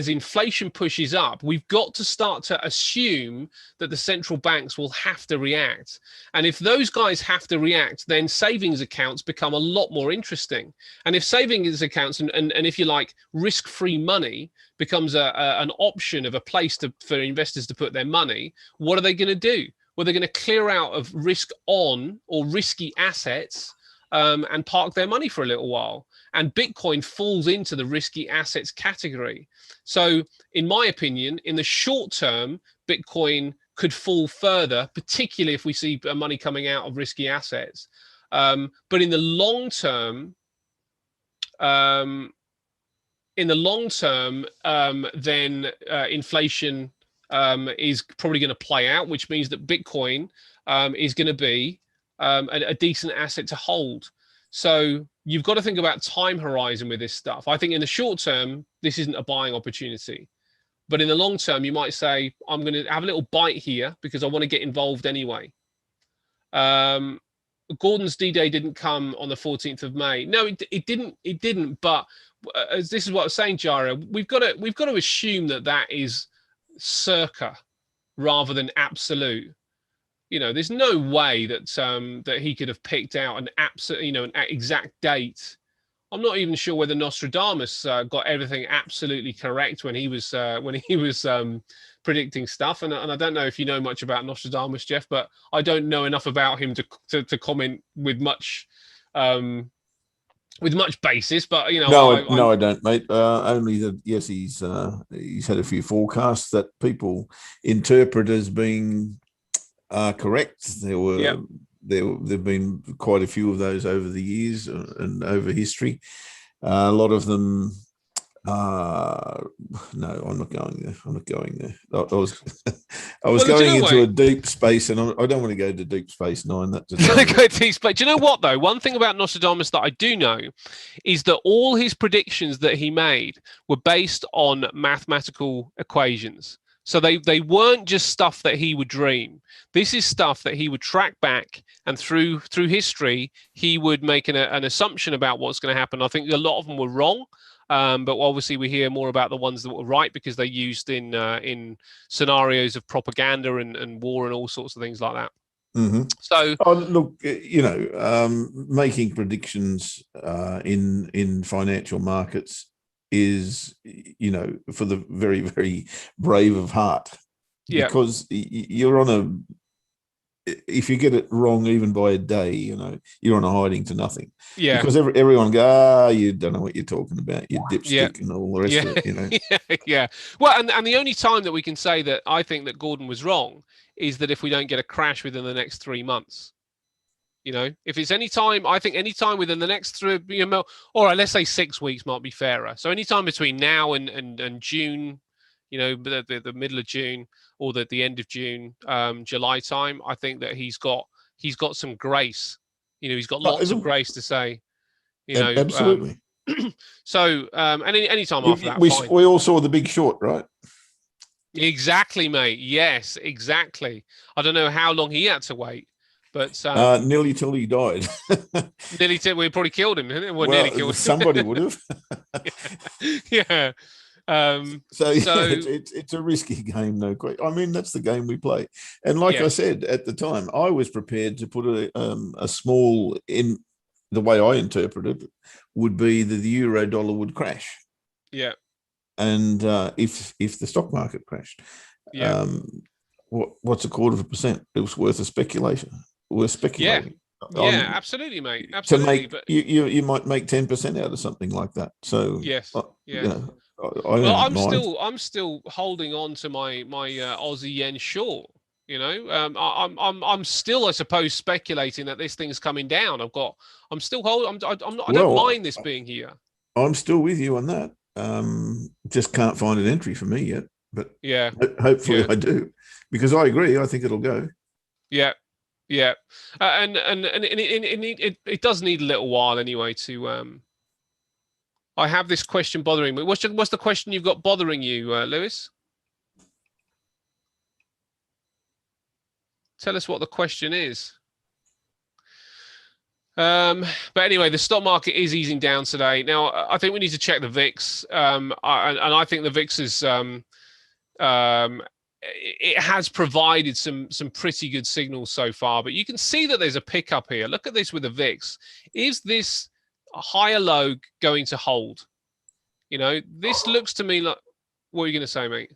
Speaker 2: inflation pushes up, we've got to start to assume that the central banks will have to react. And if those guys have to react, then savings accounts become a lot more interesting. And if savings accounts and if you like, risk-free money becomes an option of a place for investors to put their money, what are they going to do? Well, they're going to clear out of risk on or risky assets and park their money for a little while. And Bitcoin falls into the risky assets category. So in my opinion, in the short term, Bitcoin could fall further, particularly if we see money coming out of risky assets. But in the long term, then inflation is probably going to play out, which means that Bitcoin is going to be a decent asset to hold. So you've got to think about time horizon with this stuff. I think in the short term, this isn't a buying opportunity. But in the long term, you might say, I'm going to have a little bite here because I want to get involved anyway. Gordon's D-Day didn't come on the 14th of May. No, it didn't. But this is what I was saying, Jara. We've got to assume that is circa rather than absolute. You know, there's no way that that he could have picked out an absolute, an exact date. I'm not even sure whether Nostradamus got everything absolutely correct when he was predicting stuff. And I don't know if you know much about Nostradamus, Jeff, but I don't know enough about him to comment with much basis. But
Speaker 1: no, I don't, mate. Only that yes, he's had a few forecasts that people interpret as being correct. There've been quite a few of those over the years and over history. A lot of them. No, I'm not going there. I was going into a deep space, and I don't want to go to Deep Space Nine. That just
Speaker 2: go deep space. Do you know what though? One thing about Nostradamus that I do know is that all his predictions that he made were based on mathematical equations. So they weren't just stuff that he would dream. This is stuff that he would track back, and through history, he would make an assumption about what's going to happen. I think a lot of them were wrong, but obviously we hear more about the ones that were right because they're used in scenarios of propaganda and war and all sorts of things like that.
Speaker 1: Mm-hmm.
Speaker 2: So,
Speaker 1: look, making predictions in financial markets is, for the very, very brave of heart. Yeah. Because you're on if you get it wrong even by a day, you're on a hiding to nothing.
Speaker 2: Yeah.
Speaker 1: Because everyone go, you don't know what you're talking about, you dipstick and all the rest of it,
Speaker 2: Yeah. Well, and the only time that we can say that I think that Gordon was wrong is that if we don't get a crash within the next 3 months. If it's any time, I think any time within the next 3, all right, let's say 6 weeks might be fairer. So any time between now and June, the middle of June or the end of June, July time, I think that he's got some grace. He's got lots of grace to say.
Speaker 1: Absolutely.
Speaker 2: So any time after that,
Speaker 1: we all saw The Big Short, right?
Speaker 2: Exactly, mate. Yes, exactly. I don't know how long he had to wait. But
Speaker 1: nearly till he died.
Speaker 2: We probably killed him.
Speaker 1: Well, nearly killed him. Somebody would have.
Speaker 2: Yeah.
Speaker 1: So
Speaker 2: So
Speaker 1: it's a risky game, no question. I mean, that's the game we play. And like I
Speaker 2: yes,
Speaker 1: said at the time, I was prepared to put a small in. The way I interpret it would be that the euro dollar would crash,
Speaker 2: yeah,
Speaker 1: and if the stock market crashed,
Speaker 2: yeah,
Speaker 1: what's 1/4%? It was worth a speculation. We're
Speaker 2: yeah,
Speaker 1: speculating
Speaker 2: yeah,
Speaker 1: on
Speaker 2: absolutely, mate,
Speaker 1: to
Speaker 2: absolutely.
Speaker 1: make
Speaker 2: But
Speaker 1: you might make 10% out of something like that. So
Speaker 2: yes,
Speaker 1: you
Speaker 2: yes.
Speaker 1: know, I
Speaker 2: Well,
Speaker 1: don't mind.
Speaker 2: I'm still holding on to my Aussie Yen short. You know, I'm still, I suppose, speculating that this thing's coming down. I'm still holding. I'm not. I don't
Speaker 1: Well,
Speaker 2: mind this being here.
Speaker 1: I'm still with you on that. Just can't find an entry for me yet, but
Speaker 2: Yeah,
Speaker 1: hopefully
Speaker 2: yeah,
Speaker 1: I do, because I agree. I think it'll go.
Speaker 2: yeah, yeah. It does need a little while anyway to. I have this question bothering me. What's the question you've got bothering you, Lewis? Tell us what the question is. But anyway, the stock market is easing down today. Now, I think we need to check the VIX, and I think the VIX is it has provided some pretty good signals so far. But you can see that there's a pickup here. Look at this with the VIX. Is this a higher low going to hold? You know, this looks to me like. What are you going to say, mate?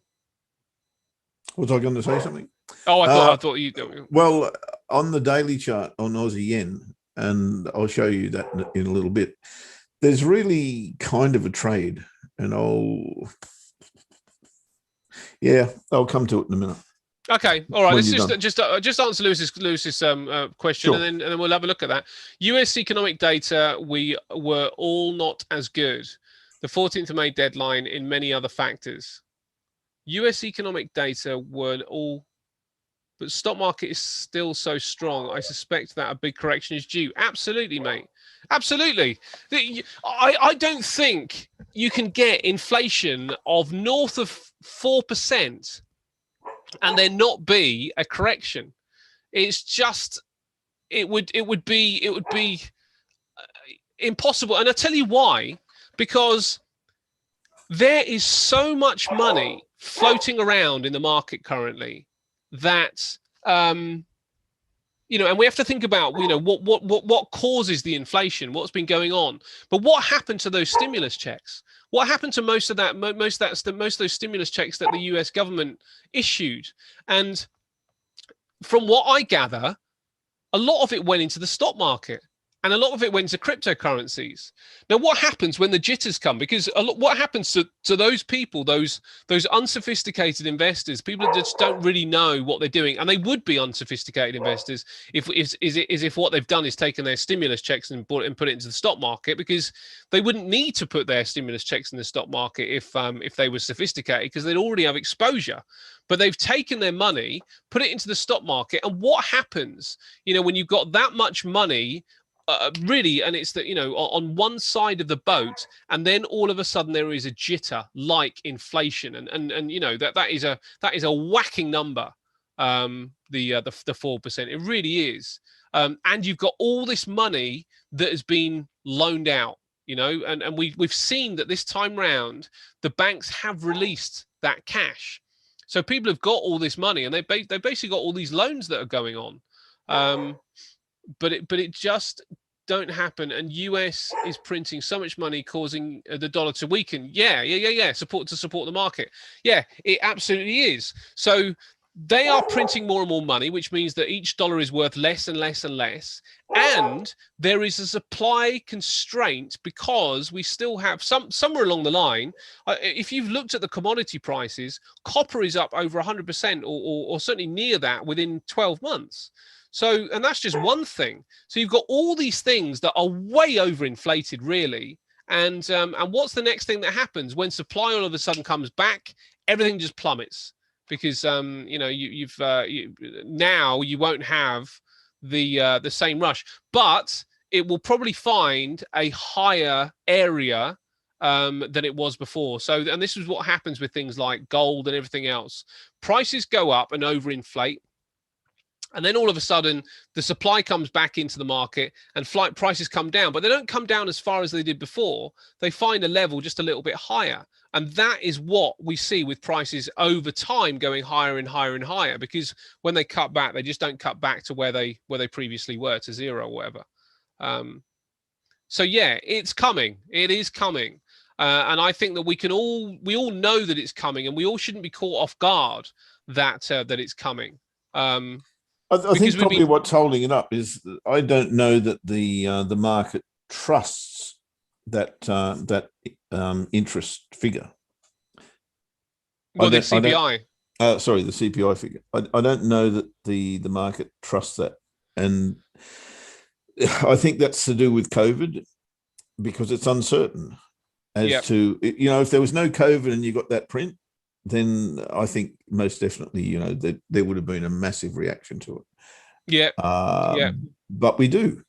Speaker 1: Was I going to say something?
Speaker 2: Oh, I thought you.
Speaker 1: Well, on the daily chart on Aussie Yen, and I'll show you that in a little bit, there's really kind of a trade, and I'll come to it in a minute.
Speaker 2: Okay, all right.
Speaker 1: When
Speaker 2: Let's
Speaker 1: you're
Speaker 2: just answer Lewis's question,
Speaker 1: Sure.
Speaker 2: and then we'll have a look at that. U.S. economic data, we were all not as good. The 14th of May deadline in many other factors. U.S. economic data were all, but stock market is still so strong. I suspect that a big correction is due. Absolutely, mate. Absolutely. I don't think you can get inflation of north of 4% and there not be a correction. It's just it would be impossible. And I'll tell you why. Because there is so much money floating around in the market currently that you know, and we have to think about, you know, what causes the inflation, what's been going on. But what happened to those stimulus checks? What happened to most of those stimulus checks that the US government issued? And from what I gather, a lot of it went into the stock market and a lot of it went to cryptocurrencies. Now, what happens when the jitters come? Because what happens to those people, those unsophisticated investors, people that just don't really know what they're doing, and they would be unsophisticated investors if what they've done is taken their stimulus checks and put it into the stock market, because they wouldn't need to put their stimulus checks in the stock market if they were sophisticated, because they'd already have exposure. But they've taken their money, put it into the stock market, and what happens, you know, when you've got that much money? Really, and it's that, you know, on one side of the boat, and then all of a sudden there is a jitter like inflation, and you know that is a whacking number, the 4%. It really is, and you've got all this money that has been loaned out, you know, and we've seen that this time round the banks have released that cash, so people have got all this money, and they basically got all these loans that are going on. But it just don't happen, and US is printing so much money, causing the dollar to weaken. Yeah. Support the market. Yeah, it absolutely is. So they are printing more and more money, which means that each dollar is worth less and less and less. And there is a supply constraint because we still have somewhere along the line. If you've looked at the commodity prices, copper is up over 100%, or certainly near that within 12 months. So, and that's just one thing. So you've got all these things that are way overinflated, really. And what's the next thing that happens when supply all of a sudden comes back? Everything just plummets because you know now you won't have the same rush, but it will probably find a higher area than it was before. So, and this is what happens with things like gold and everything else. Prices go up and overinflate. And then all of a sudden, the supply comes back into the market and flight prices come down, but they don't come down as far as they did before. They find a level just a little bit higher. And that is what we see with prices over time going higher and higher and higher, because when they cut back, they just don't cut back to where they previously were, to zero or whatever. So yeah, it's coming. It is coming. And I think that we all know that it's coming, and we all shouldn't be caught off guard that that it's coming.
Speaker 1: I think probably what's holding it up is I don't know that the market trusts that interest figure.
Speaker 2: Well, the CPI.
Speaker 1: Sorry, the CPI figure. I don't know that the market trusts that, and I think that's to do with COVID, because it's uncertain as to, you know, if there was no COVID and you got that print, then I think most definitely, you know, there would have been a massive reaction to it.
Speaker 2: Yeah.
Speaker 1: But we do.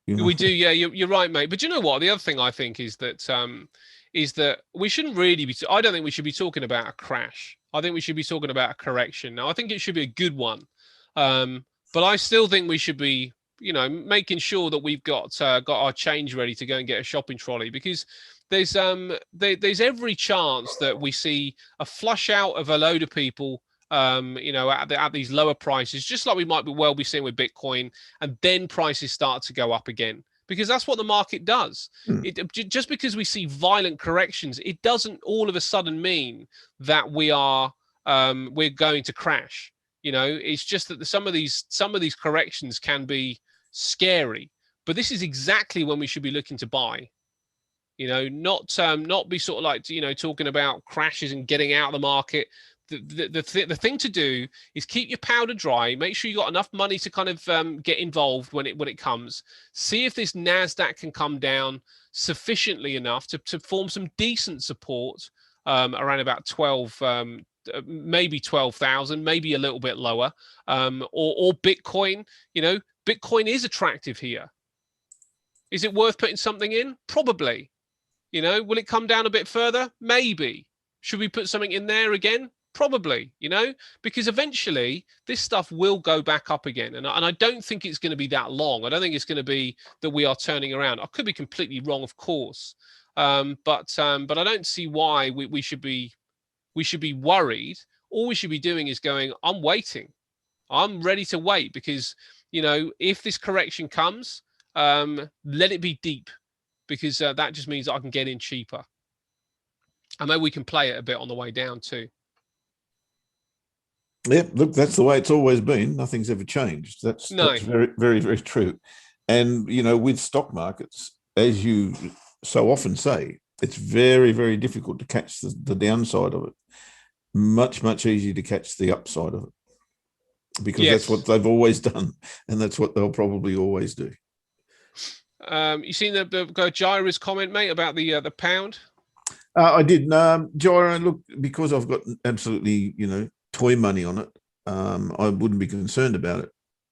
Speaker 1: You know?
Speaker 2: We do. Yeah, you're right, mate. But you know what? The other thing I think is that we shouldn't really be. I don't think we should be talking about a crash. I think we should be talking about a correction. Now, I think it should be a good one. But I still think we should be, you know, making sure that we've got our change ready to go and get a shopping trolley, because there's every chance that we see a flush out of a load of people, you know, at these lower prices, just like we might be seeing with Bitcoin, and then prices start to go up again, because that's what the market does. Just because we see violent corrections, it doesn't all of a sudden mean that we're going to crash. You know, it's just that some of these corrections can be scary, but this is exactly when we should be looking to buy. You know, not be sort of like, you know, talking about crashes and getting out of the market. The thing to do is keep your powder dry. Make sure you got enough money to kind of get involved when it comes. See if this Nasdaq can come down sufficiently enough to form some decent support around about 12. Maybe 12,000, maybe a little bit lower, or Bitcoin. You know, Bitcoin is attractive here. Is it worth putting something in? Probably. You know, will it come down a bit further? Maybe. Should we put something in there again? Probably, you know, because eventually this stuff will go back up again. And I don't think it's going to be that long. I don't think it's going to be that we are turning around. I could be completely wrong, of course. But I don't see why we should be worried. All we should be doing is going, I'm waiting. I'm ready to wait, because, you know, if this correction comes, let it be deep, because that just means that I can get in cheaper. And maybe we can play it a bit on the way down too.
Speaker 1: Yeah, look, that's the way it's always been. Nothing's ever changed. That's very, very, very true. And, you know, with stock markets, as you so often say, it's very, very difficult to catch the downside of it. Much, much easier to catch the upside of it, because that's what they've always done, and that's what they'll probably always do.
Speaker 2: You seen the Gyra's comment, mate, about the pound?
Speaker 1: I did. Gyra, look, because I've got absolutely, you know, toy money on it, I wouldn't be concerned about it.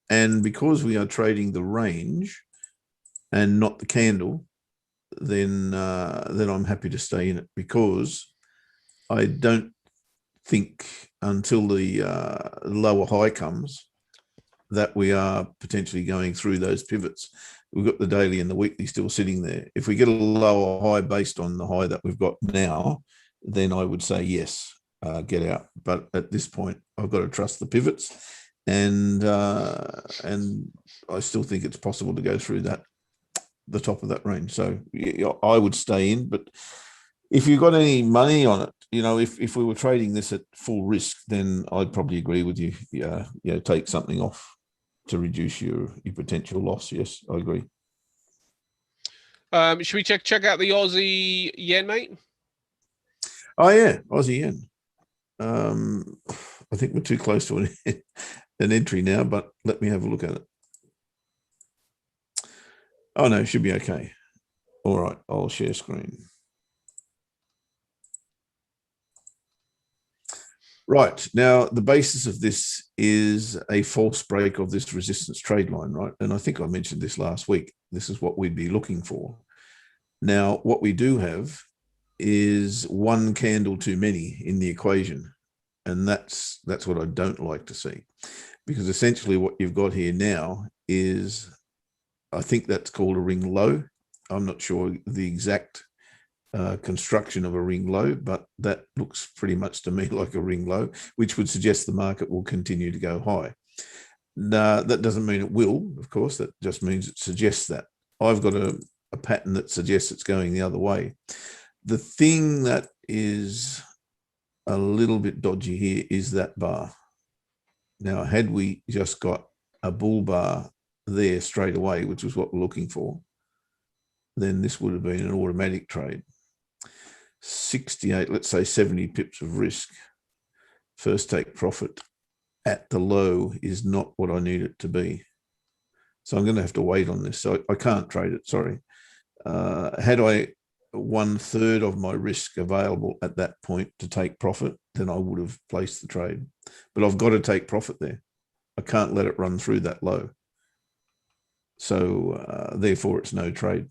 Speaker 1: And because we are trading the range and not the candle, then I'm happy to stay in it, because I don't think until the lower high comes that we are potentially going through those pivots. We've got the daily and the weekly still sitting there. If we get a lower high based on the high that we've got now, then I would say yes, get out. But at this point, I've got to trust the pivots, and I still think it's possible to go through the top of that range. So I would stay in. But if you've got any money on it, you know, if we were trading this at full risk, then I'd probably agree with you. Yeah, take something off to reduce your potential loss. Yes, I agree.
Speaker 2: Should we check out the Aussie Yen, mate?
Speaker 1: Oh yeah, Aussie Yen. I think we're too close to an entry now, but let me have a look at it. Oh no, it should be okay. All right, I'll share screen. Right, now the basis of this is a false break of this resistance trade line, right? And I think I mentioned this last week. This is what we'd be looking for. Now, what we do have is one candle too many in the equation. And that's what I don't like to see, because essentially what you've got here now is, I think that's called a ring low. I'm not sure the exact construction of a ring low, but that looks pretty much to me like a ring low, which would suggest the market will continue to go high. Now, that doesn't mean it will, of course. That just means it suggests that. I've got a pattern that suggests it's going the other way. The thing that is a little bit dodgy here is that bar. Now, had we just got a bull bar there straight away, which was what we're looking for, then this would have been an automatic trade. 68, let's say 70 pips of risk. First take profit at the low is not what I need it to be. So I'm going to have to wait on this. So I can't trade it, sorry. Had I 1/3 of my risk available at that point to take profit, then I would have placed the trade. But I've got to take profit there. I can't let it run through that low. So therefore, it's no trade.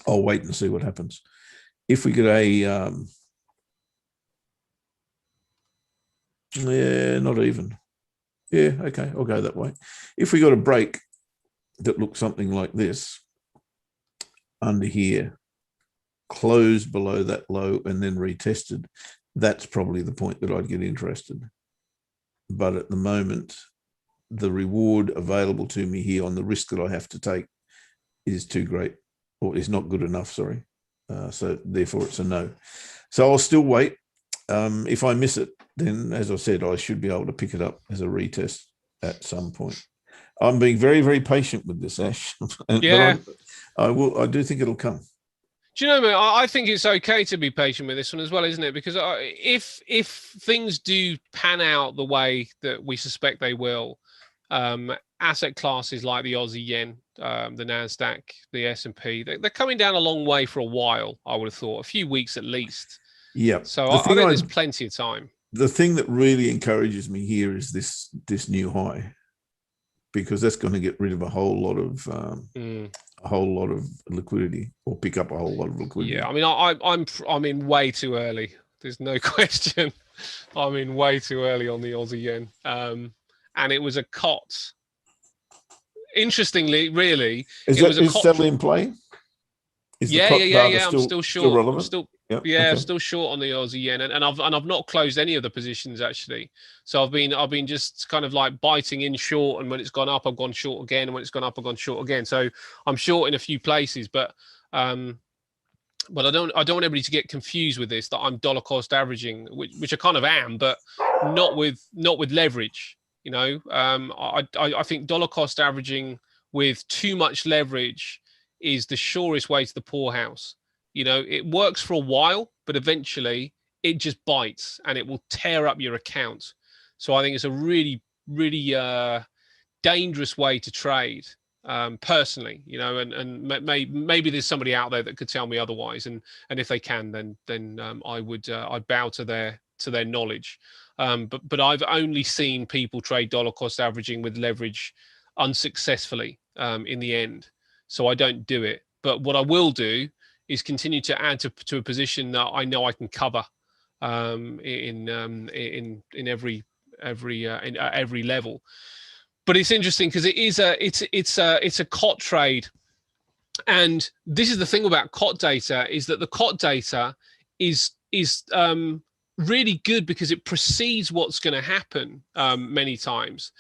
Speaker 1: I'll wait and see what happens. If we get a, yeah, not even. Yeah, okay, I'll go that way. If we got a break that looks something like this, under here, closed below that low and then retested, that's probably the point that I'd get interested. But at the moment, the reward available to me here on the risk that I have to take is too great, or is not good enough, sorry. So therefore it's a no. So I'll still wait. If I miss it, then as I said, I should be able to pick it up as a retest at some point. I'm being very, very patient with this, Ash.
Speaker 2: Yeah.
Speaker 1: But I do think it'll come.
Speaker 2: Do you know, mate, I think it's okay to be patient with this one as well, isn't it? Because if things do pan out the way that we suspect they will, asset classes like the Aussie Yen, the Nasdaq, the S&P, they're coming down a long way for a while. I would have thought a few weeks at least.
Speaker 1: Yeah.
Speaker 2: So I think there's plenty of time. The
Speaker 1: thing that really encourages me here is this new high, because that's going to get rid of a whole lot of liquidity, or pick up a whole lot of liquidity.
Speaker 2: Yeah, I mean, I'm in way too early. There's no question. I'm in way too early on the Aussie Yen, and it was a cot. Interestingly, really,
Speaker 1: is still in play?
Speaker 2: Yeah. I'm still short. I'm still,
Speaker 1: yep.
Speaker 2: Yeah, okay. Still short on the Aussie Yen, and I've not closed any of the positions actually. So I've been just kind of like biting in short, and when it's gone up, I've gone short again, and when it's gone up, I've gone short again. So I'm short in a few places, but I don't want everybody to get confused with this, that I'm dollar cost averaging, which I kind of am, but not with leverage. You know, I think dollar cost averaging with too much leverage is the surest way to the poorhouse. You know, it works for a while, but eventually it just bites and it will tear up your account. So I think it's a really, really dangerous way to trade, personally. You know, and maybe there's somebody out there that could tell me otherwise. And if they can, then I'd bow to their knowledge. But I've only seen people trade dollar cost averaging with leverage unsuccessfully in the end. So I don't do it. But what I will do is continue to add to a position that I know I can cover in every level. But it's interesting because it's a COT trade, and this is the thing about COT data, is that the COT data is really good because it precedes what's going to happen many times.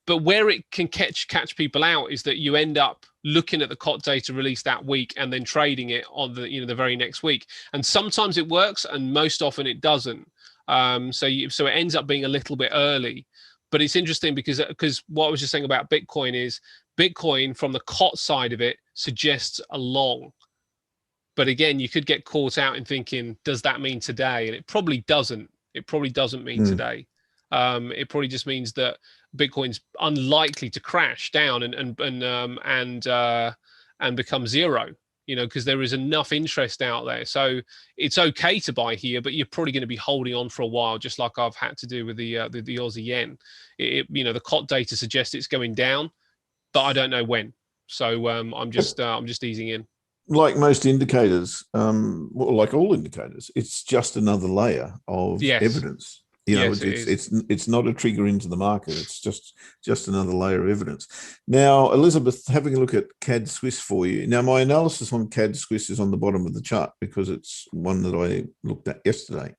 Speaker 2: But where it can catch people out is that you end up looking at the COT data released that week and then trading it on the very next week. And sometimes it works, and most often it doesn't. So it ends up being a little bit early. But it's interesting because what I was just saying about Bitcoin is Bitcoin from the COT side of it suggests a long. But again, you could get caught out in thinking, does that mean today? And it probably doesn't. It probably doesn't mean today. It probably just means that Bitcoin's unlikely to crash down and become zero, you know, because there is enough interest out there. So it's okay to buy here, but you're probably going to be holding on for a while, just like I've had to do with the Aussie Yen. The COT data suggests it's going down, but I don't know when. So I'm just easing in.
Speaker 1: Like most indicators, like all indicators, it's just another layer of evidence. You know,
Speaker 2: Yes, it is.
Speaker 1: it's not a trigger into the market. It's just another layer of evidence. Now, Elizabeth, having a look at CAD Swiss for you. Now, my analysis on CAD Swiss is on the bottom of the chart because it's one that I looked at yesterday.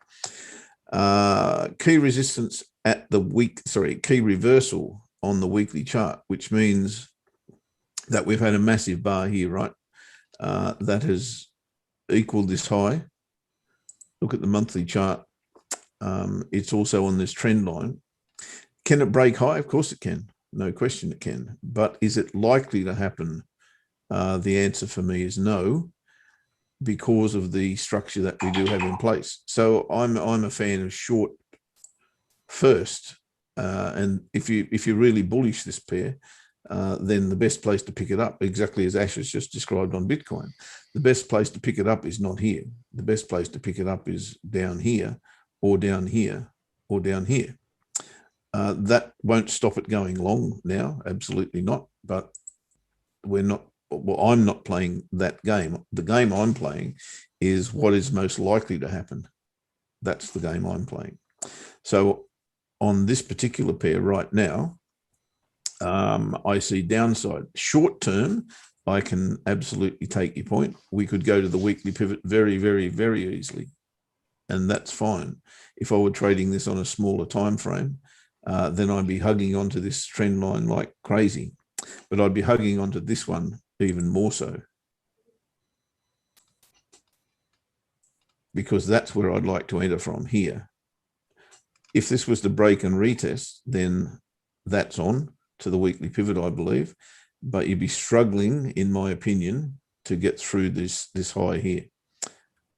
Speaker 1: Key resistance at the key reversal on the weekly chart, which means that we've had a massive bar here, right? That has equaled this high. Look at the monthly chart. It's also on this trend line. Can it break high? Of course it can. No question it can. But is it likely to happen? The answer for me is no, because of the structure that we do have in place. So I'm a fan of short first. And if you're really bullish this pair, then the best place to pick it up, exactly as Ash has just described on Bitcoin, the best place to pick it up is not here. The best place to pick it up is down here, or down here, or down here. That won't stop it going long now, absolutely not. But we're not. Well, I'm not playing that game. The game I'm playing is what is most likely to happen. That's the game I'm playing. So on this particular pair right now, I see downside. Short term, I can absolutely take your point. We could go to the weekly pivot very, very, very easily, and that's fine. If I were trading this on a smaller time frame, then I'd be hugging onto this trend line like crazy, but I'd be hugging onto this one even more so, because that's where I'd like to enter from here. If this was to break and retest, then that's on to the weekly pivot, I believe, but you'd be struggling, in my opinion, to get through this high here. I'm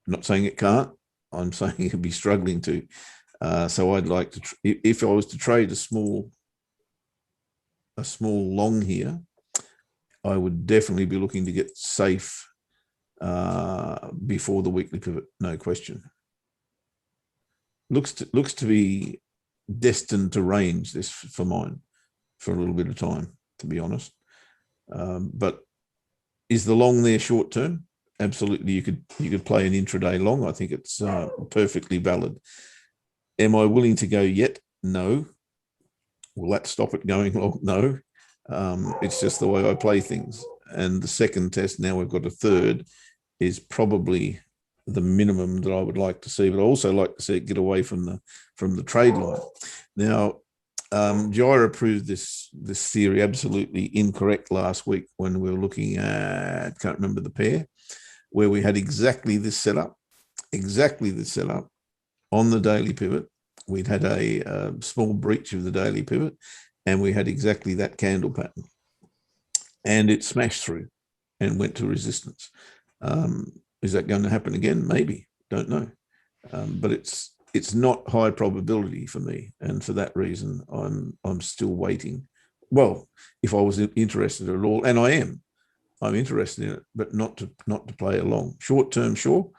Speaker 1: not saying it can't. I'm saying you'd be struggling to. So I'd like to, if I was to trade a small long here, I would definitely be looking to get safe before the weekly pivot, no question. Looks to be destined to range this for mine for a little bit of time, to be honest. But is the long there short term? Absolutely, you could play an intraday long. I think it's perfectly valid. Am I willing to go yet? No. Will that stop it going long? No. It's just the way I play things. And the second test, now we've got a third, is probably the minimum that I would like to see, but I also like to see it get away from the trade line. Now, Gyra proved this theory absolutely incorrect last week when we were looking at, can't remember the pair, where we had exactly this setup on the daily pivot. We'd had a small breach of the daily pivot, and we had exactly that candle pattern, and it smashed through and went to resistance. Is that going to happen again? Maybe, don't know. But it's not high probability for me, and for that reason, I'm still waiting. Well, if I was interested at all, and I'm interested in it, but not to play along. Short term, sure,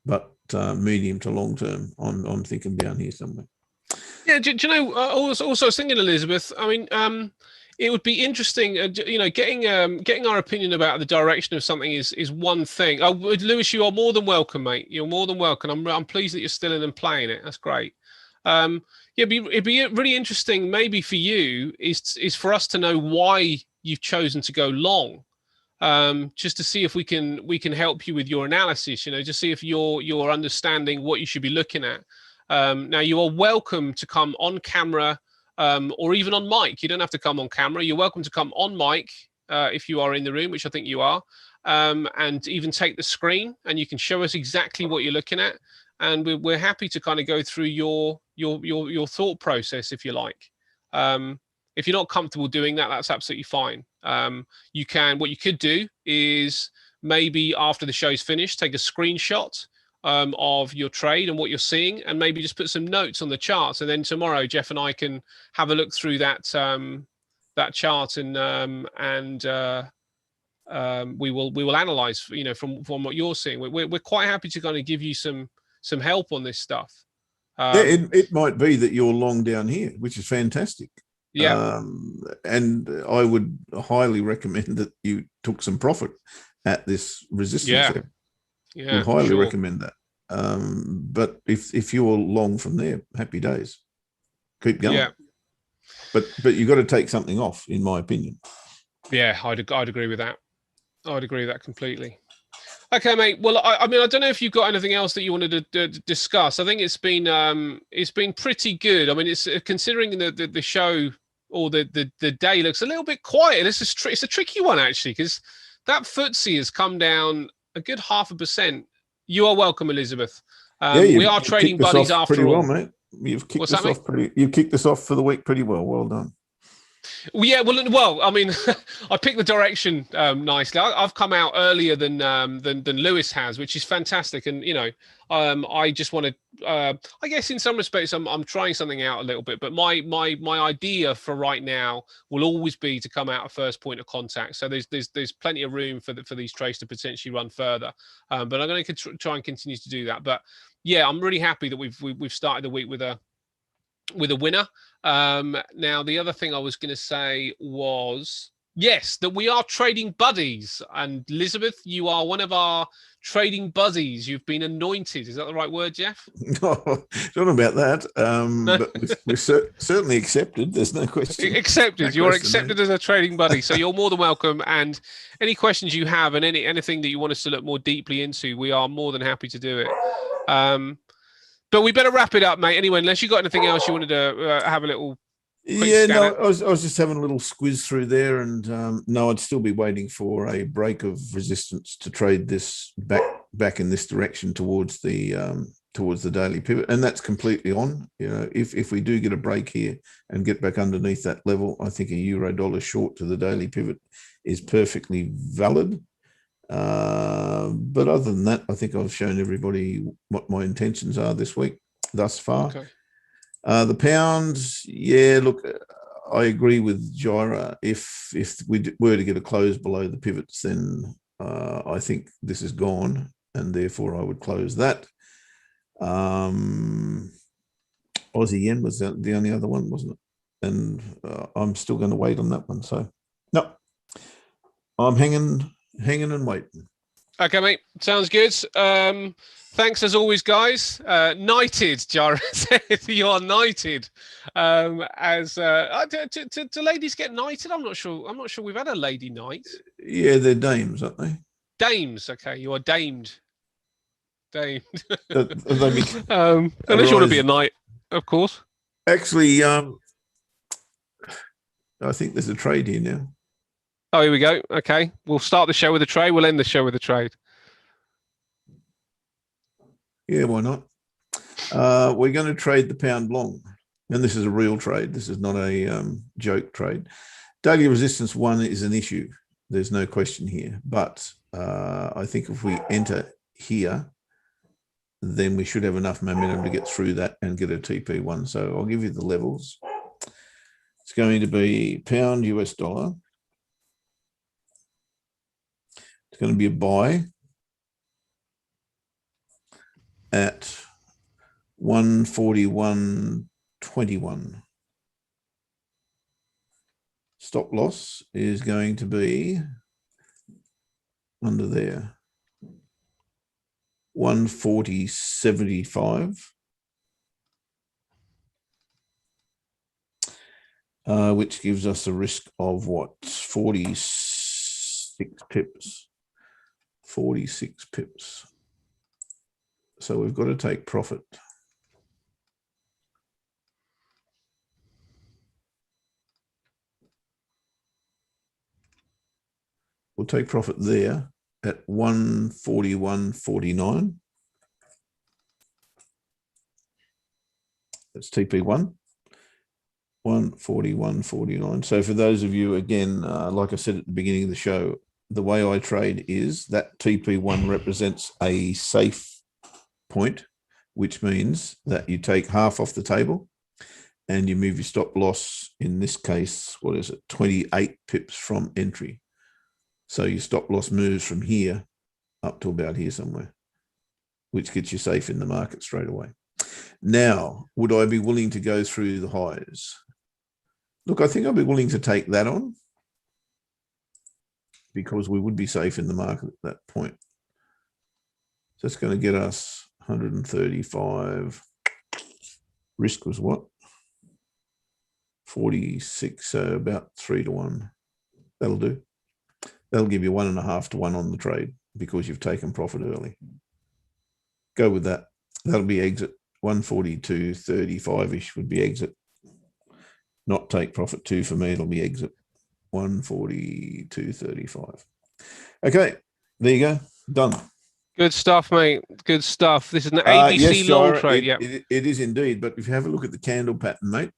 Speaker 1: but medium to long term, I'm thinking down here somewhere.
Speaker 2: Yeah, do you know? Also, I was thinking, Elizabeth. I mean, it would be interesting. Getting our opinion about the direction of something is one thing. Lewis, you are more than welcome, mate. You're more than welcome. I'm pleased that you're still in and playing it. That's great. Yeah, it'd be really interesting. Maybe for you is for us to know why you've chosen to go long. Just to see if we can help you with your analysis. Just see if you're understanding what you should be looking at. Now, you are welcome to come on camera or even on mic. You don't have to come on camera. You're welcome to come on mic if you are in the room, which I think you are, and even take the screen, and you can show us exactly what you're looking at. And we're happy to kind of go through your thought process, if you like. If you're not comfortable doing that, that's absolutely fine. What you could do is maybe after the show's finished, take a screenshot of your trade and what you're seeing, and maybe just put some notes on the charts. And then tomorrow, Jeff and I can have a look through that chart, and we will analyze, from what you're seeing. We're quite happy to kind of give you some help on this stuff.
Speaker 1: Yeah, it might be that you're long down here, which is fantastic.
Speaker 2: Yeah.
Speaker 1: And I would highly recommend that you took some profit at this resistance there.
Speaker 2: Yeah,
Speaker 1: would highly recommend that. But if you're long from there, happy days. keep going.
Speaker 2: Yeah.
Speaker 1: But you've got to take something off, in my opinion.
Speaker 2: Yeah, I'd agree with that. I'd agree with that completely. Okay, mate. Well, I mean, I don't know if you've got anything else that you wanted to discuss. I think it's been pretty good. I mean, it's considering the show or the day looks a little bit quiet. It's a tricky one actually, because that FTSE has come down a good 0.5%. You are welcome, Elizabeth. We are trading buddies after
Speaker 1: pretty
Speaker 2: all.
Speaker 1: Well, mate. You've kicked
Speaker 2: What's
Speaker 1: this
Speaker 2: that,
Speaker 1: off pretty. You've kicked this off for the week pretty well. Well done.
Speaker 2: Well, yeah, well. I mean, I picked the direction nicely. I've come out earlier than Lewis has, which is fantastic. And you know, I just want to. I guess in some respects, I'm trying something out a little bit. But my idea for right now will always be to come out at first point of contact. So there's plenty of room for these trades to potentially run further. But I'm going to try and continue to do that. But yeah, I'm really happy that we've started the week with a winner. Now, the other thing I was going to say was, yes, that we are trading buddies. And Elizabeth, you are one of our trading buddies. You've been anointed. Is that the right word, Jeff?
Speaker 1: No, not about that. But we're certainly accepted. There's no question.
Speaker 2: Accepted. You're accepted as a trading buddy. So you're more than welcome. And any questions you have and anything that you want us to look more deeply into, we are more than happy to do it. But we better wrap it up, mate. Anyway, unless you got anything else you wanted to have a little.
Speaker 1: Yeah, no, I was just having a little squiz through there, and no, I'd still be waiting for a break of resistance to trade this back in this direction towards the daily pivot, and that's completely on. You know, if we do get a break here and get back underneath that level, I think a euro dollar short to the daily pivot is perfectly valid. But other than that, I think I've shown everybody what my intentions are this week thus far.
Speaker 2: Okay.
Speaker 1: The pound, yeah, look, I agree with Jira. If we were to get a close below the pivots, then I think this is gone, and therefore I would close that. Aussie Yen was the only other one, wasn't it? And I'm still going to wait on that one. So, no, I'm hanging and waiting.
Speaker 2: Okay, mate. Sounds good. Thanks as always, guys. Knighted, Jara said. You are knighted. Do ladies get knighted? I'm not sure we've had a lady knight.
Speaker 1: Yeah, they're dames, aren't they?
Speaker 2: Dames. Okay, you are damed. Damed.
Speaker 1: Unless
Speaker 2: you want to be a knight, of course.
Speaker 1: Actually, I think there's a trade here now.
Speaker 2: Oh, here we go. Okay, we'll start the show with a trade. We'll end the show with a trade.
Speaker 1: Yeah, why not? We're going to trade the pound long, and this is a real trade. This is not a joke trade. Daily resistance 1 is an issue. There's no question here. But I think if we enter here, then we should have enough momentum to get through that and get a TP1. So I'll give you the levels. It's going to be pound US dollar. It's going to be a buy at 141.21. Stop loss is going to be under there, 140.75, which gives us a risk of what, 46 pips. 46 pips. So we've got to take profit. We'll take profit there at 141.49. That's TP1. 141.49. So for those of you, again, like I said at the beginning of the show, the way I trade is that TP1 represents a safe point, which means that you take half off the table and you move your stop loss, in this case, 28 pips from entry. So your stop loss moves from here up to about here somewhere, which gets you safe in the market straight away. Now, would I be willing to go through the highs? Look, I think I'd be willing to take that on because we would be safe in the market at that point. So it's going to get us 135. Risk was what? 46, so about 3 to 1. That'll do. That'll give you 1.5 to 1 on the trade because you've taken profit early. Go with that. That'll be exit. 142.35-ish would be exit. Not take profit 2 for me. It'll be exit. 142.35. Okay, there you go. Done.
Speaker 2: Good stuff, mate. Good stuff. This is an ABC
Speaker 1: yes,
Speaker 2: long
Speaker 1: Jira,
Speaker 2: trade.
Speaker 1: It is indeed. But if you have a look at the candle pattern, mate,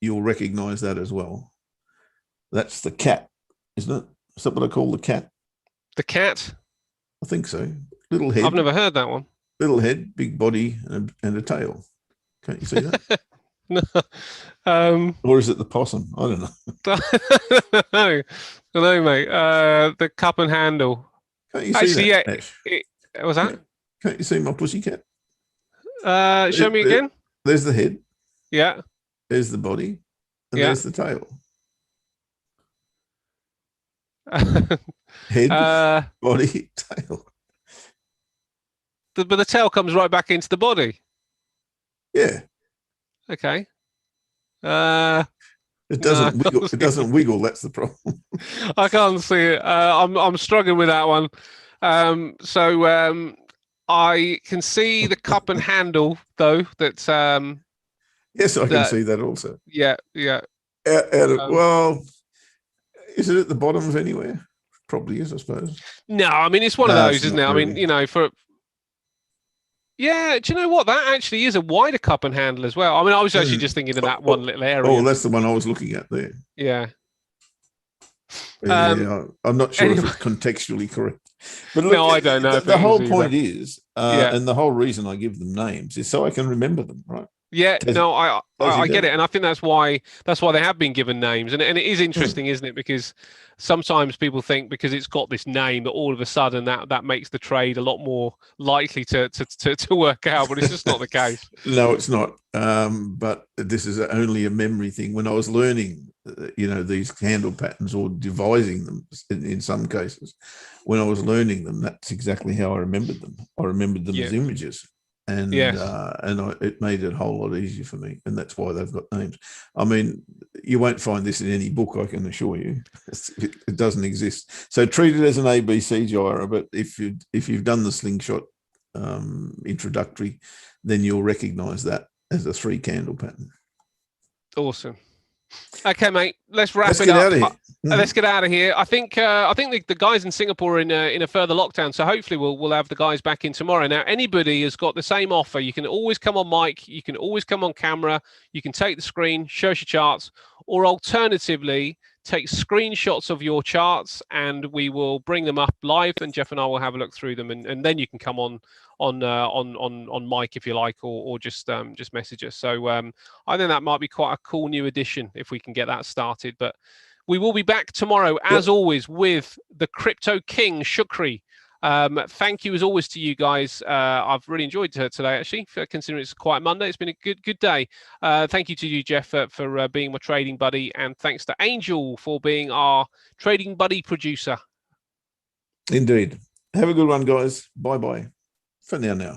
Speaker 1: you'll recognize that as well. That's the cat, isn't it? Is that what I call the cat?
Speaker 2: The cat?
Speaker 1: I think so. Little head.
Speaker 2: I've never heard that one.
Speaker 1: Little head, big body, and a tail. Can't you see that?
Speaker 2: No.
Speaker 1: Or is it the possum? I don't know.
Speaker 2: No, no, mate. The cup and handle.
Speaker 1: Can't you see that?
Speaker 2: Was that?
Speaker 1: Can't you see my pussycat?
Speaker 2: Show me again.
Speaker 1: There's the head.
Speaker 2: Yeah.
Speaker 1: There's the body. And there's the tail. Head, body, tail.
Speaker 2: But the tail comes right back into the body.
Speaker 1: Yeah.
Speaker 2: Okay.
Speaker 1: It doesn't wiggle. It doesn't wiggle. That's the problem.
Speaker 2: I can't see it. I'm struggling with that one. So I can see the cup and handle though. That's
Speaker 1: yes, I can see that also.
Speaker 2: Yeah, yeah.
Speaker 1: Well, is it at the bottom of anywhere? Probably is, I suppose.
Speaker 2: No, I mean it's one of those, isn't it? Really. I mean, you know, yeah, do you know what? That actually is a wider cup and handle as well. I mean, I was actually just thinking of that one little area.
Speaker 1: Oh, that's the one I was looking at there.
Speaker 2: Yeah.
Speaker 1: Yeah, I'm not sure if it's contextually correct. But look,
Speaker 2: no, I don't know.
Speaker 1: The whole point is, and the whole reason I give them names is so I can remember them, right?
Speaker 2: Yeah, no, I get it, and I think that's why they have been given names, and it is interesting, isn't it? Because sometimes people think because it's got this name that all of a sudden that makes the trade a lot more likely to work out, but it's just not the case.
Speaker 1: No, it's not. But this is only a memory thing. When I was learning, these candle patterns or devising them in some cases, when I was learning them, that's exactly how I remembered them. I remembered them as images. And it made it a whole lot easier for me, and that's why they've got names. I mean, you won't find this in any book, I can assure you. It doesn't exist. So treat it as an ABC gyro. But if you've done the slingshot introductory, then you'll recognise that as a 3 candle pattern.
Speaker 2: Awesome. Okay, mate. Let's wrap it up. Let's get out of here. I think the guys in Singapore are in a further lockdown, so hopefully we'll have the guys back in tomorrow. Now, anybody has got the same offer. You can always come on mic. You can always come on camera. You can take the screen, show us your charts, or alternatively, take screenshots of your charts, and we will bring them up live. And Jeff and I will have a look through them, and then you can come on mic if you like, or just message us. So I think that might be quite a cool new addition if we can get that started. But we will be back tomorrow, as always, with the Crypto King, Shukri. Thank you, as always, to you guys. I've really enjoyed today, actually, considering it's quite Monday. It's been a good day. Thank you to you, Jeff, for being my trading buddy. And thanks to Angel for being our trading buddy producer.
Speaker 1: Indeed. Have a good one, guys. Bye-bye. For now.